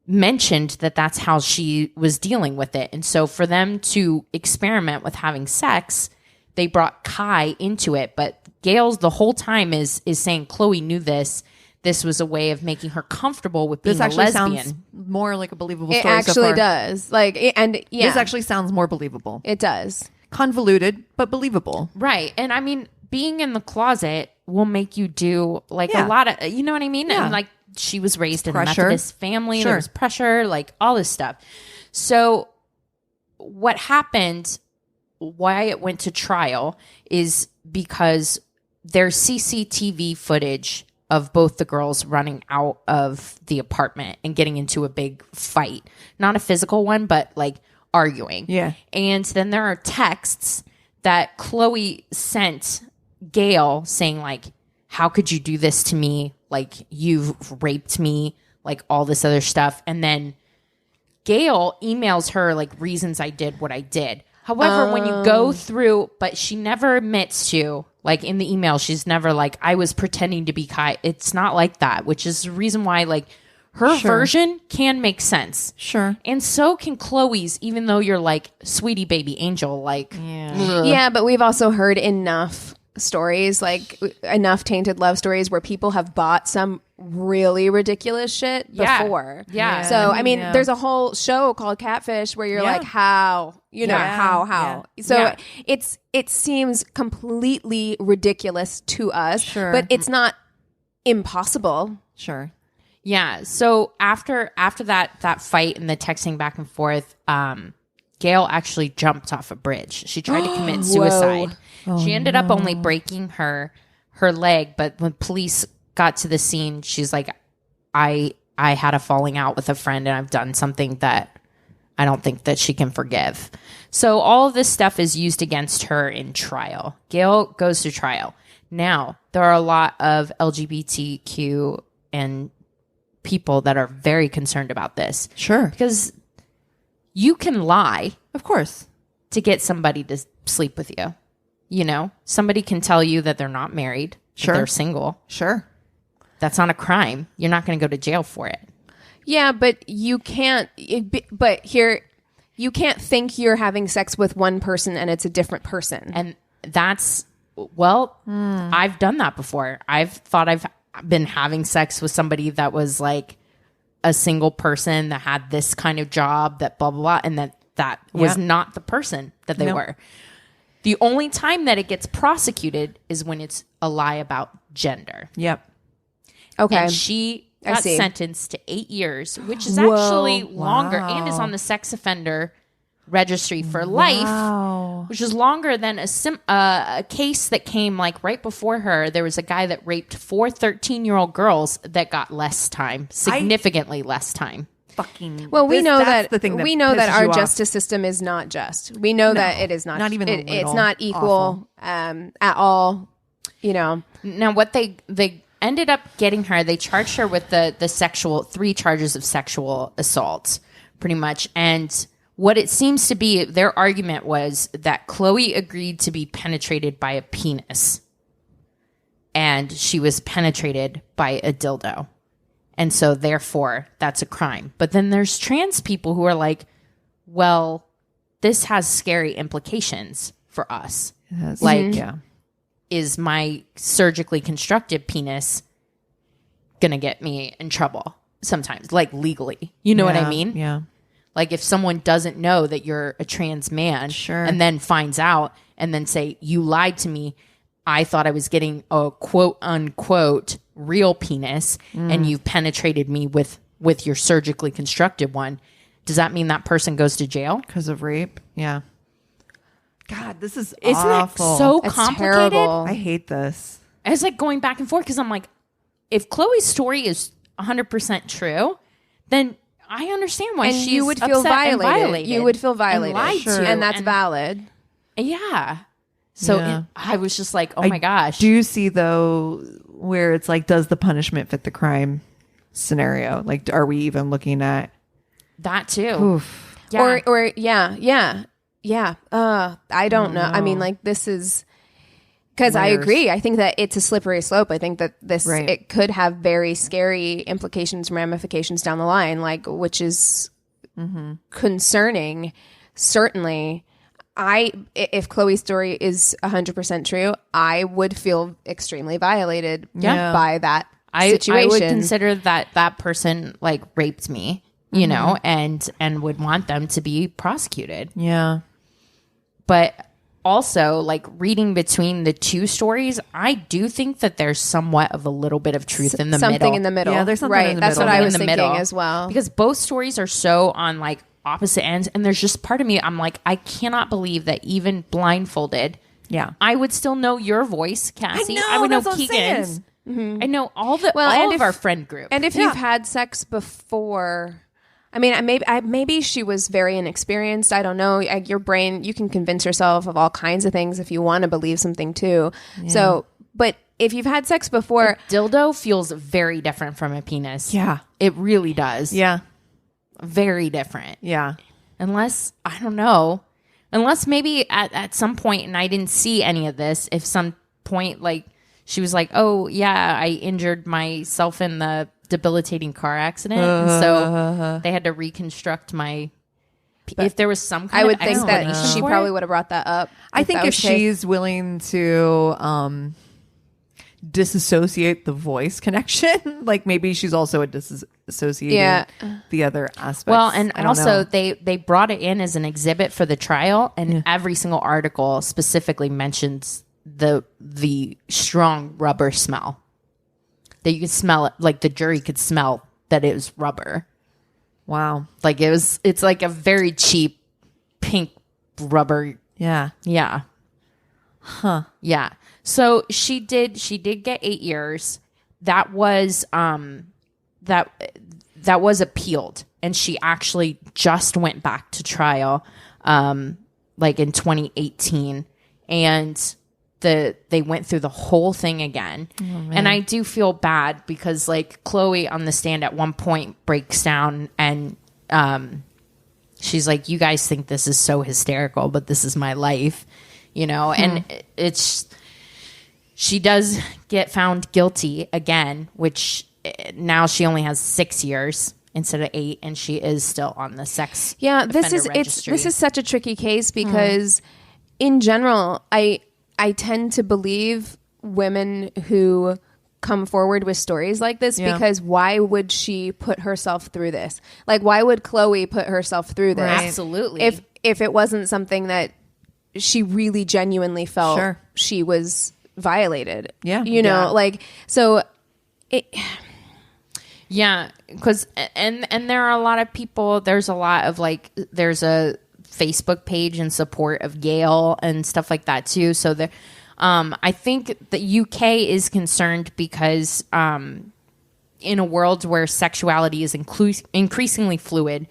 mentioned that that's how she was dealing with it. And so for them to experiment with having sex, they brought Kai into it. But Gayle's the whole time is saying Chloe knew this. This was a way of making her comfortable with being This a actually lesbian. sounds more like a believable It story. actually so far. does. Like, This actually sounds more believable. it does. Convoluted, but believable. Right. And I mean, being in the closet will make you do like Yeah. a lot of, you know what I mean? Yeah. And like she was raised in a Pressure. Methodist family. Sure. There was pressure, like all this stuff. So what happened, why it went to trial, is because there's CCTV footage of both the girls running out of the apartment and getting into a big fight. Not a physical one, but like arguing. Yeah. And then there are texts that Chloe sent Gayle saying like, how could you do this to me? Like, you've raped me, like all this other stuff. And then Gayle emails her like reasons I did what I did. However, when you go through, but she never admits to, like in the email, she's never like, I was pretending to be Kai. It's not like that, which is the reason why like Her version can make sense. Sure. And so can Chloe's, even though you're like, sweetie baby angel, like. Yeah, but we've also heard enough stories, like enough Tainted Love stories where people have bought some really ridiculous shit before. Yeah. So, I mean, there's a whole show called Catfish where you're like, how? You know, how? Yeah. So it seems completely ridiculous to us, but it's not impossible. Sure. Yeah. So after that fight and the texting back and forth, Gayle actually jumped off a bridge. She tried to commit suicide. She ended up only breaking her leg, but when police got to the scene, she's like, I had a falling out with a friend and I've done something that I don't think that she can forgive. So all of this stuff is used against her in trial. Gayle goes to trial. Now, there are a lot of LGBTQ and people that are very concerned about this. Sure. Because you can lie, of course, to get somebody to sleep with you. You know, somebody can tell you that they're not married, that they're single. Sure. That's not a crime. You're not going to go to jail for it. Yeah, but you can't. You can't think you're having sex with one person and it's a different person. And that's, I've done that before. I've thought I've been having sex with somebody that was like a single person that had this kind of job, that blah, blah, blah, and that was not the person that they were. The only time that it gets prosecuted is when it's a lie about gender. Yep. Okay. And she got sentenced to 8 years, which is actually longer and is on the sex offender registry for life, which is longer than a case that came like right before her. There was a guy that raped 4 13-year-old girls that got less time, significantly less time. Well, we know that our justice system is not just. We know that it is not even it's not equal at all. You know. Now, what they ended up getting her, they charged her with the 3 charges of sexual assault, pretty much. And what it seems to be, their argument was that Chloe agreed to be penetrated by a penis, and she was penetrated by a dildo. And so, therefore, that's a crime. But then there's trans people who are like, well, this has scary implications for us. Is my surgically constructed penis going to get me in trouble sometimes, like legally? You know what I mean? Yeah. Like if someone doesn't know that you're a trans man and then finds out and then say, you lied to me, I thought I was getting a quote unquote real penis and you penetrated me with your surgically constructed one. Does that mean that person goes to jail? Because of rape? Yeah. God, this is Isn't awful. that so complicated? Terrible. I hate this. I was like going back and forth because I'm like, if Chloe's story is 100% true, then I understand why she's you would feel violated. You would feel violated, and lied to, and that's valid. Yeah. So I was just like, oh my gosh. Do you see though where it's like, does the punishment fit the crime scenario? Like, are we even looking at that too? Oof. Yeah. Or yeah. I don't know. I mean, like this is because I agree. I think that it's a slippery slope. I think that it could have very scary implications and ramifications down the line, like which is concerning. Certainly, if Chloe's story is 100% true, I would feel extremely violated by that situation. I would consider that person like raped me, you know, and would want them to be prosecuted. Yeah. But also, like reading between the two stories, I do think that there's somewhat of a little bit of truth in the middle. Something in the middle. Yeah, there's something in the middle. That's what I was thinking as well. Because both stories are so on like opposite ends. And there's just part of me, I'm like, I cannot believe that even blindfolded, I would still know your voice, Cassie. I would know Keegan's. I know all of our friend group. And if you've had sex before... I mean, maybe she was very inexperienced. I don't know. Your brain, you can convince yourself of all kinds of things if you want to believe something too. Yeah. So, but if you've had sex before... A dildo feels very different from a penis. Yeah. It really does. Yeah. Very different. Yeah. Unless, I don't know. Unless maybe at some point, and I didn't see any of this, if some point like she was like, oh yeah, I injured myself in the debilitating car accident. And so they had to reconstruct my... If there was some kind I would of think that explanation she for probably it. would have brought that up. I think that if was the case. she's willing to disassociate the voice connection, like maybe she's also disassociating the other aspects. Well, and I don't also know. they brought it in as an exhibit for the trial, and every single article specifically mentions the strong rubber smell. That you could smell it, like the jury could smell that it was rubber. Wow. Like it's like a very cheap pink rubber. Yeah. Yeah. Huh. Yeah. So she did get 8 years. That was that was appealed, and she actually just went back to trial like in 2018, and they went through the whole thing again. And I do feel bad because like Chloe on the stand at one point breaks down and she's like, you guys think this is so hysterical, but this is my life, you know. And she does get found guilty again, which now she only has 6 years instead of 8, and she is still on the sex offender registry. This is such a tricky case because in general I tend to believe women who come forward with stories like this because why would she put herself through this? Like, why would Chloe put herself through this? Right. Absolutely. If it wasn't something that she really genuinely felt she was violated. Yeah. You know, like, so yeah, because and there are a lot of people. There's a lot of like there's a Facebook page in support of Gayle and stuff like that too. So there, I think the UK is concerned because in a world where sexuality is increasingly fluid,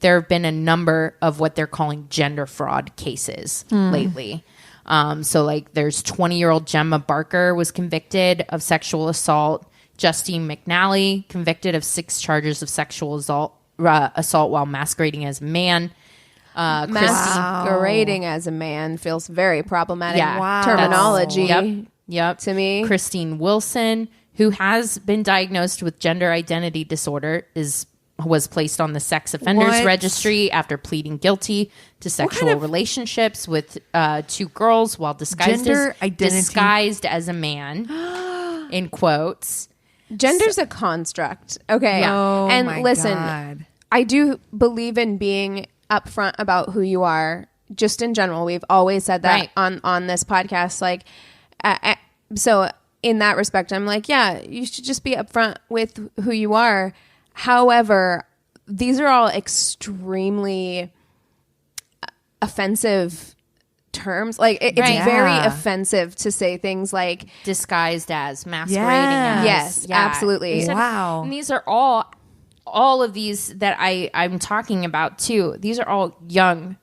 there have been a number of what they're calling gender fraud cases lately. So like there's 20-year-old Gemma Barker was convicted of sexual assault. Justine McNally convicted of 6 charges of sexual assault while masquerading as a man. Masquerading as a man feels very problematic terminology. Yep. To me. Christine Wilson, who has been diagnosed with gender identity disorder, was placed on the sex offenders registry after pleading guilty to sexual relationships with 2 girls while disguised as a man. In quotes. Gender's a construct. Okay. Oh, and my listen, God. I do believe in being upfront about who you are, just in general. We've always said that on this podcast. Like, so in that respect, I'm like, yeah, you should just be upfront with who you are. However, these are all extremely offensive terms. Like, it's very offensive to say things like disguised as, masquerading as. Yes, absolutely. Wow. And these are all of these that I'm talking about too. These are all young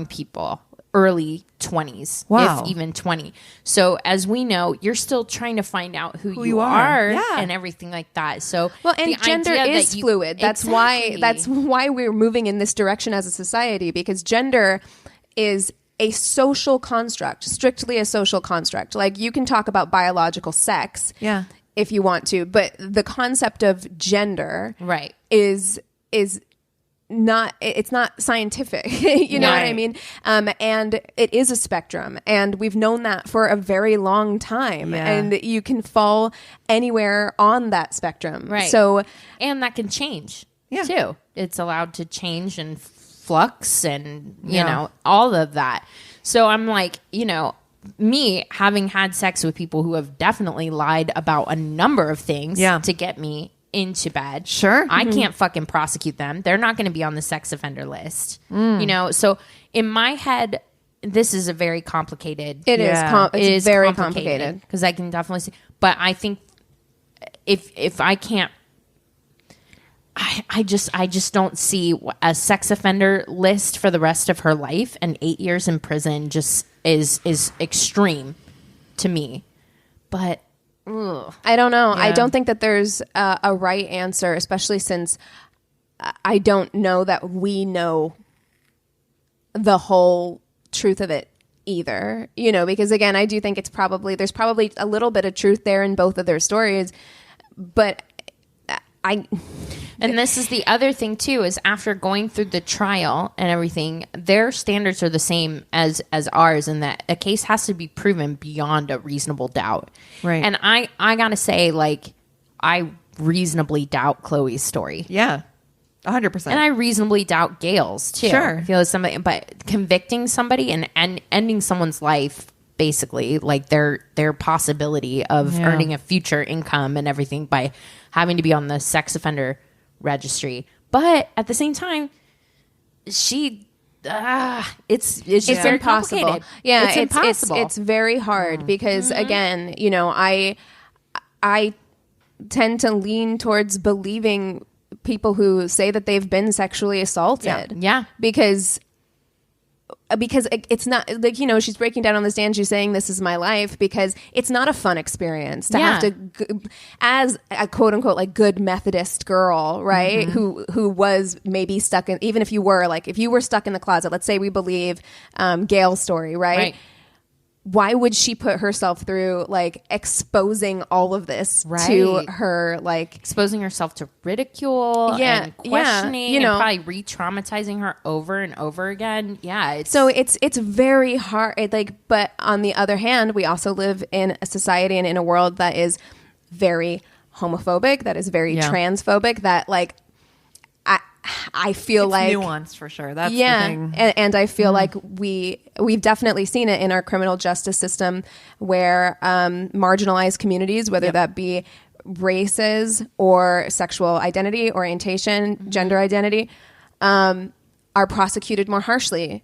people, early 20s, if even 20. So as we know, you're still trying to find out who you are and everything like that. So and gender is fluid. That's why we're moving in this direction as a society, because gender is a social construct, strictly a social construct. Like, you can talk about biological sex. Yeah. If you want to, but the concept of gender is not, it's not scientific. You know what I mean? And it is a spectrum, and we've known that for a very long time. And you can fall anywhere on that spectrum. Right. So, and that can change too. It's allowed to change and flux and you know, all of that. So I'm like, you know, me having had sex with people who have definitely lied about a number of things to get me into bed. Sure. I can't fucking prosecute them. They're not going to be on the sex offender list. You know, so in my head, this is a very complicated. It is very complicated. Because I can definitely see. But I think if I can't, I just don't see a sex offender list for the rest of her life, and 8 years in prison just is extreme to me. But I don't know. I don't think that there's a right answer, especially since I don't know that we know the whole truth of it either. You know, because again, I do think there's probably a little bit of truth there in both of their stories, but And this is the other thing too, is after going through the trial and everything, their standards are the same as ours, in that a case has to be proven beyond a reasonable doubt. Right. And I gotta say, like, I reasonably doubt Chloe's story. Yeah. 100%. And I reasonably doubt Gayle's too. Sure. I feel like somebody, but convicting somebody and ending someone's life, basically, like their possibility of earning a future income and everything by having to be on the sex offender registry. But at the same time, it's just very impossible. complicated. Yeah, it's impossible. It's very hard because again, you know, I tend to lean towards believing people who say that they've been sexually assaulted. Yeah. Because it's not like, you know, she's breaking down on the stand, she's saying this is my life, because it's not a fun experience to have to, as a quote unquote like good Methodist girl, right, who was maybe stuck in, even if you were stuck in the closet, let's say we believe Gayle's story, right? Why would she put herself through like exposing all of this to her, like exposing herself to ridicule and questioning, you know, and probably re-traumatizing her over and over again. It's very hard. But on the other hand, we also live in a society and in a world that is very homophobic, that is very transphobic, that like I feel it's like nuanced for sure. That's the thing. And I feel like we've definitely seen it in our criminal justice system, where marginalized communities, whether that be races or sexual identity, orientation, gender identity, are prosecuted more harshly.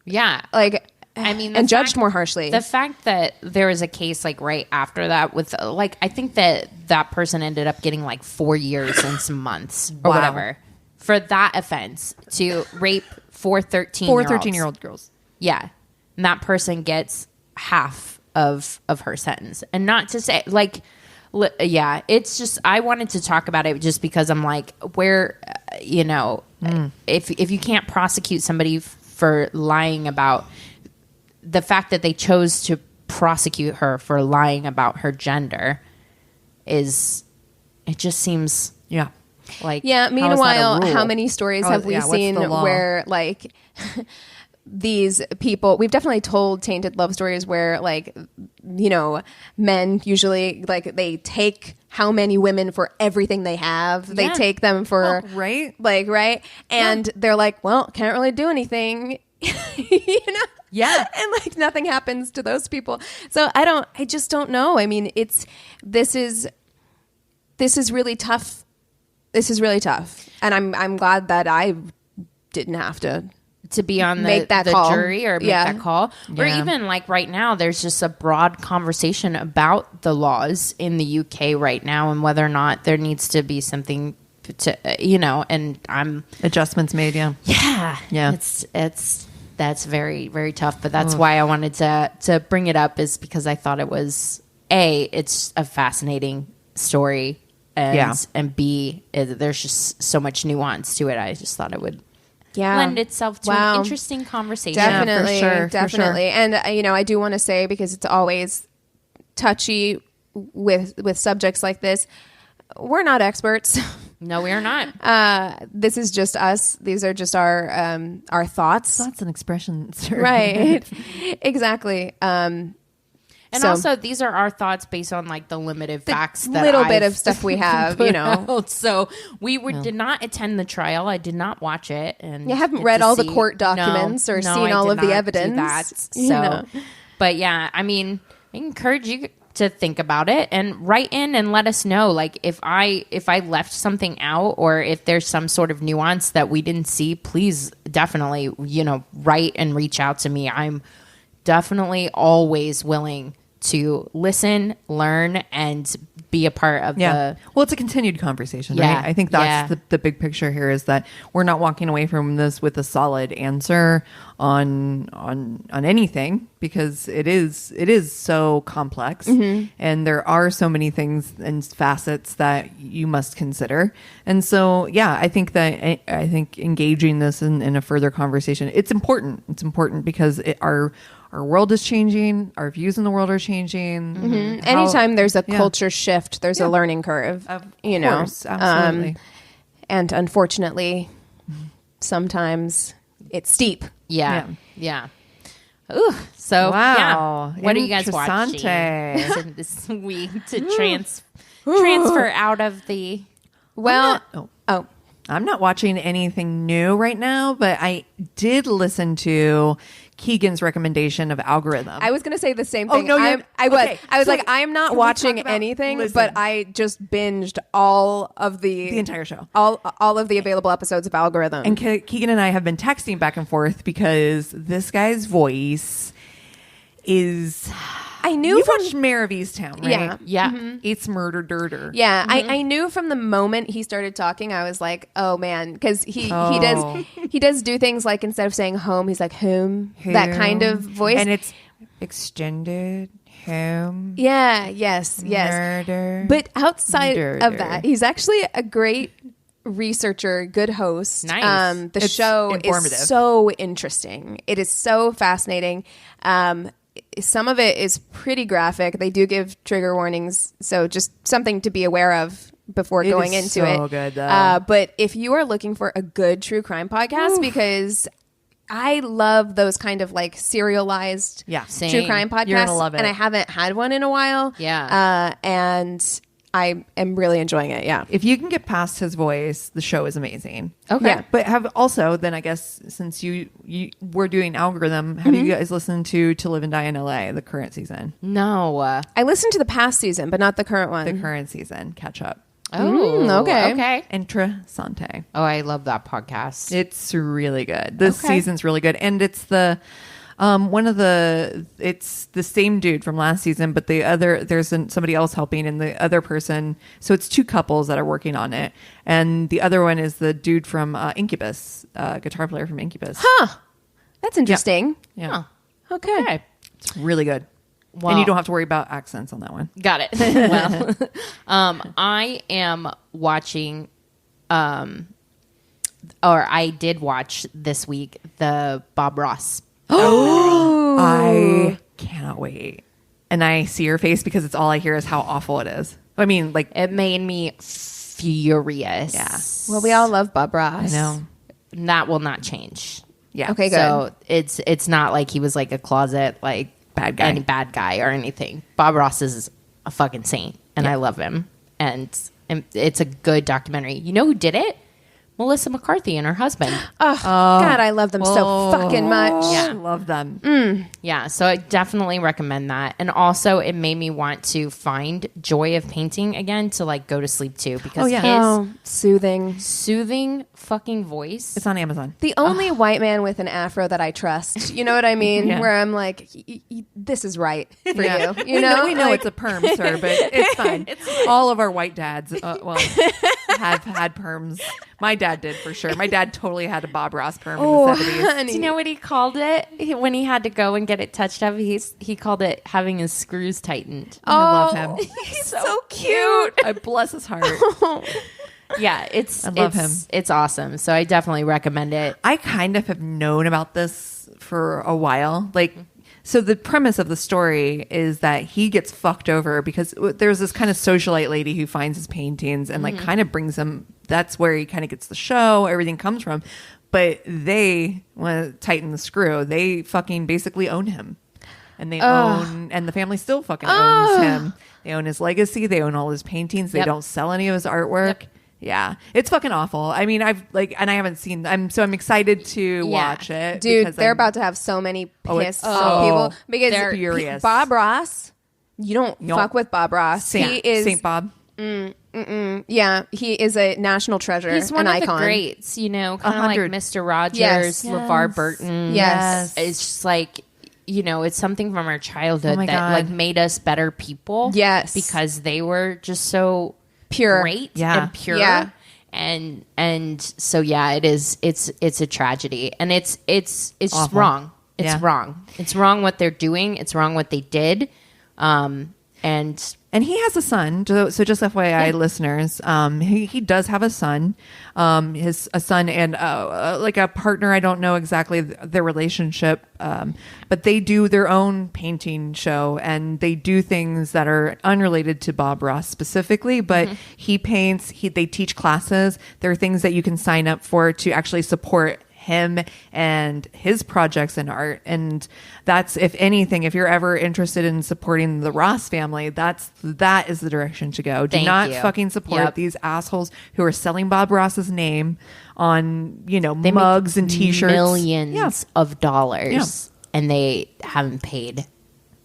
Yeah, like I mean, and judged more harshly. The fact that there was a case like right after that with like, I think that person ended up getting like 4 years and some months or whatever. For that offense, to rape four 13-year-old girls. Yeah. And that person gets half of her sentence. And not to say, like, it's just, I wanted to talk about it just because I'm like, where, you know, if you can't prosecute somebody for lying about the fact that they chose to prosecute her for lying about her gender, it just seems... Like, meanwhile, how many stories have we seen where like these people, we've definitely told tainted love stories where, like, you know, men usually, like, they take how many women for everything they have. They take them for and they're like, well, can't really do anything. You know? Yeah. And like nothing happens to those people. So I just don't know. I mean, this is really tough. This is really tough, and I'm glad that I didn't have to be on the jury or make that call. Or even like right now, there's just a broad conversation about the laws in the UK right now and whether or not there needs to be something to, you know, and adjustments made. Yeah. It's that's very, very tough. But that's why I wanted to bring it up, is because I thought it was it's a fascinating story. And B, there's just so much nuance to it. I just thought it would lend itself to an interesting conversation. Definitely, for definitely. Sure. And you know, I do want to say, because it's always touchy with subjects like this, we're not experts. No, we are not. This is just us. These are just our thoughts. Thoughts and expressions, right? Exactly. And also, these are our thoughts based on like the limited facts, that little bit of stuff we have, you know. Out. So we did not attend the trial. I did not watch it, and you haven't read all the court documents or seen all of the evidence. But yeah, I mean, I encourage you to think about it and write in and let us know, like, if I left something out or if there's some sort of nuance that we didn't see. Please, definitely, you know, write and reach out to me. I'm definitely always willing to listen, learn, and be a part of the... Well, it's a continued conversation, right? I think that's the big picture here, is that we're not walking away from this with a solid answer on anything, because it is so complex, and there are so many things and facets that you must consider. And so, I think engaging this in a further conversation, it's important. It's important because our our world is changing. Our views in the world are changing. Anytime there's a culture shift, there's a learning curve. Of you course, know, absolutely. And unfortunately, sometimes it's steep. Yeah. Ooh, so Wow. yeah. What are you guys watching Interessante. this week to transfer out of the? Well, I'm not watching anything new right now, but I did listen to Keegan's recommendation of Algorithm. I was going to say the same thing. no, I was so like, I'm not can we watching talk about- anything, listen. but I just binged all of the entire show. all of the available episodes of Algorithm. And Keegan and I have been texting back and forth because this guy's voice is... I knew You've from watched Mayor of Easttown, right? Yeah. It's murder dirter. yeah, I knew from the moment he started talking, I was like, oh man, because he does do things like instead of saying home, he's like home, that kind of voice, And it's extended home. yes. Murder. But outside of Dirter. that, he's actually a great researcher, good host. Nice. The It's show informative. is so interesting. It is so fascinating. Some of it is pretty graphic. They do give trigger warnings, so just something to be aware of before It going is into so it. good, though. But if you are looking for a good true crime podcast, because I love those kind of like serialized Yeah. Same. true crime podcasts, You're gonna love it. and I haven't had one in a while. Yeah. And I am really enjoying it. Yeah. If you can get past his voice, the show is amazing. Okay. Yeah. But have also then I guess since you were doing Algorithm, have you guys listened to Live and Die in LA, the current season? No. I listened to the past season, but not the current one. The current season, catch up. okay. Okay. Interessante. Oh, I love that podcast. It's really good. This Okay. season's really good, and it's the it's the same dude from last season, but there's somebody else helping, and the other person. So it's two couples that are working on it, and the other one is the dude from Incubus, guitar player from Incubus. That's interesting. Yeah, Okay. it's really good, Well- and you don't have to worry about accents on that one. Got it. Well, I am watching, or I did watch this week the Bob Ross. I cannot wait, and I see your face because it's all I hear is how awful it is. I mean, like, It made me furious. Yeah. Well, we all love Bob Ross. I know. That will not change. Yeah. Okay, good. So it's not like he was like a closet like Bad guy. any bad guy or anything. Bob Ross is a fucking saint, and I love him. And it's a good documentary. You know who did it? Melissa McCarthy and her husband. Oh, God, I love them so fucking much. I love them. Yeah, so I definitely recommend that. And also, it made me want to find joy of painting again to like go to sleep to because his Oh, soothing. soothing fucking voice. It's on Amazon. The only white man with an afro that I trust. You know what I mean? Yeah. Where I'm like, this is right for Yeah. you. You know? we know Like, it's a perm, sir, but it's fine. All of our white dads, have had perms. My dad did for sure. My dad totally had a Bob Ross perm in the 70s. honey. Do you know what he called it when he had to go and get it touched up? He called it having his screws tightened. I love him. He's so cute. I bless his heart. Yeah, I love him. It's awesome. So I definitely recommend it. I kind of have known about this for a while. Like, so the premise of the story is that he gets fucked over because there's this kind of socialite lady who finds his paintings and like kind of brings him. That's where he kind of gets the show. Everything comes from. But they want to tighten the screw. They fucking basically own him. And they own, and the family still fucking owns him. They own his legacy. They own all his paintings. They Yep. don't sell any of his artwork. Yep. Yeah, it's fucking awful. I mean, and I haven't seen. I'm excited to watch it, Dude, because they're I'm- about to have so many it's pissed so- people because they're furious. Bob Ross, you don't fuck with Bob Ross. He is Saint Bob. Yeah, he is a national treasure. He's one an of icon. the greats, you know, kind of like 100. Mr. Rogers, Yes. LeVar Burton. Yes. It's just like, you know, it's something from our childhood Oh my that God. like made us better people. Yes. Because they were just so Pure. great Yeah. and pure. Yeah. And so yeah, it's a tragedy. And it's just Awful. wrong. It's Yeah. wrong. It's wrong what they're doing. It's wrong what they did. And and he has a son. So just FYI, listeners, he does have a son, a son and like a partner. I don't know exactly their relationship, but they do their own painting show, and they do things that are unrelated to Bob Ross specifically. But he paints. They teach classes. There are things that you can sign up for to actually support him and his projects and art. And that's, if anything, if you're ever interested in supporting the Ross family, that is the direction to go. Do not fucking support these assholes who are selling Bob Ross's name on, they mugs and t-shirts. Millions of dollars, and they haven't paid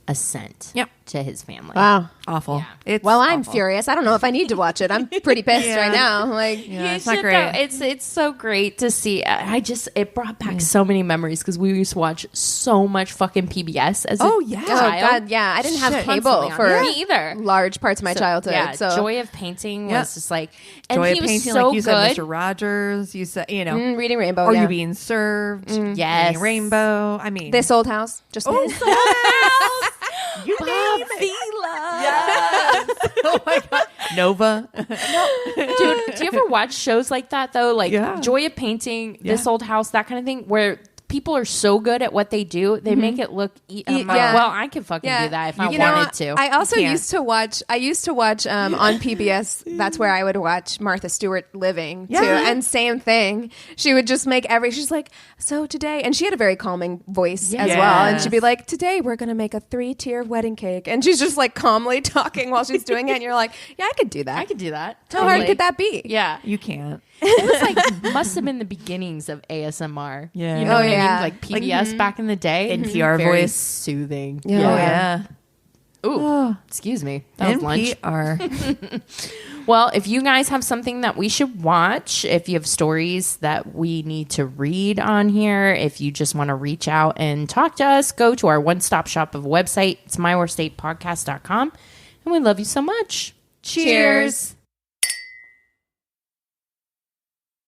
a cent to his family. Wow. Awful. Yeah. It's I'm awful. furious. I don't know if I need to watch it. I'm pretty pissed right now. Like, it's you not should, great. though. It's so great to see. It brought back so many memories because we used to watch so much fucking PBS as a oh child. God, yeah. I didn't have cable Constantly for on. Me either. large parts of my childhood. Yeah, So Joy of Painting was just like, and Joy he of was Painting, so like you good. said, Mr. Rogers. You said, Reading Rainbow. Are yeah. You Being Served? Yes. Reading Rainbow. I mean, This Old House. Just you Bob name it. Vila. Yes. Oh my God. Nova. Dude, do you ever watch shows like that though? Like Joy of Painting, This Old House, that kind of thing, where people are so good at what they do, they make it look. Well, I could fucking do that if I wanted to. I also used to watch. I used to watch on PBS. That's where I would watch Martha Stewart Living too. And same thing. She would just make she's like, so today, and she had a very calming voice as well. And she'd be like, today we're gonna make a 3-tier wedding cake, and she's just like calmly talking while she's doing it. And you're like, yeah, I could do that. I could do that. How hard could that be? Yeah, You can't. it was like must have been the beginnings of ASMR. Yeah. You know what I mean? yeah. Like PBS back in the day. NPR Very voice. soothing. Oh yeah. Ooh, excuse me. That was lunch. NPR. Well, if you guys have something that we should watch, if you have stories that we need to read on here, if you just want to reach out and talk to us, go to our one-stop shop of a website. It's myworstatepodcast.com. And we love you so much. Cheers.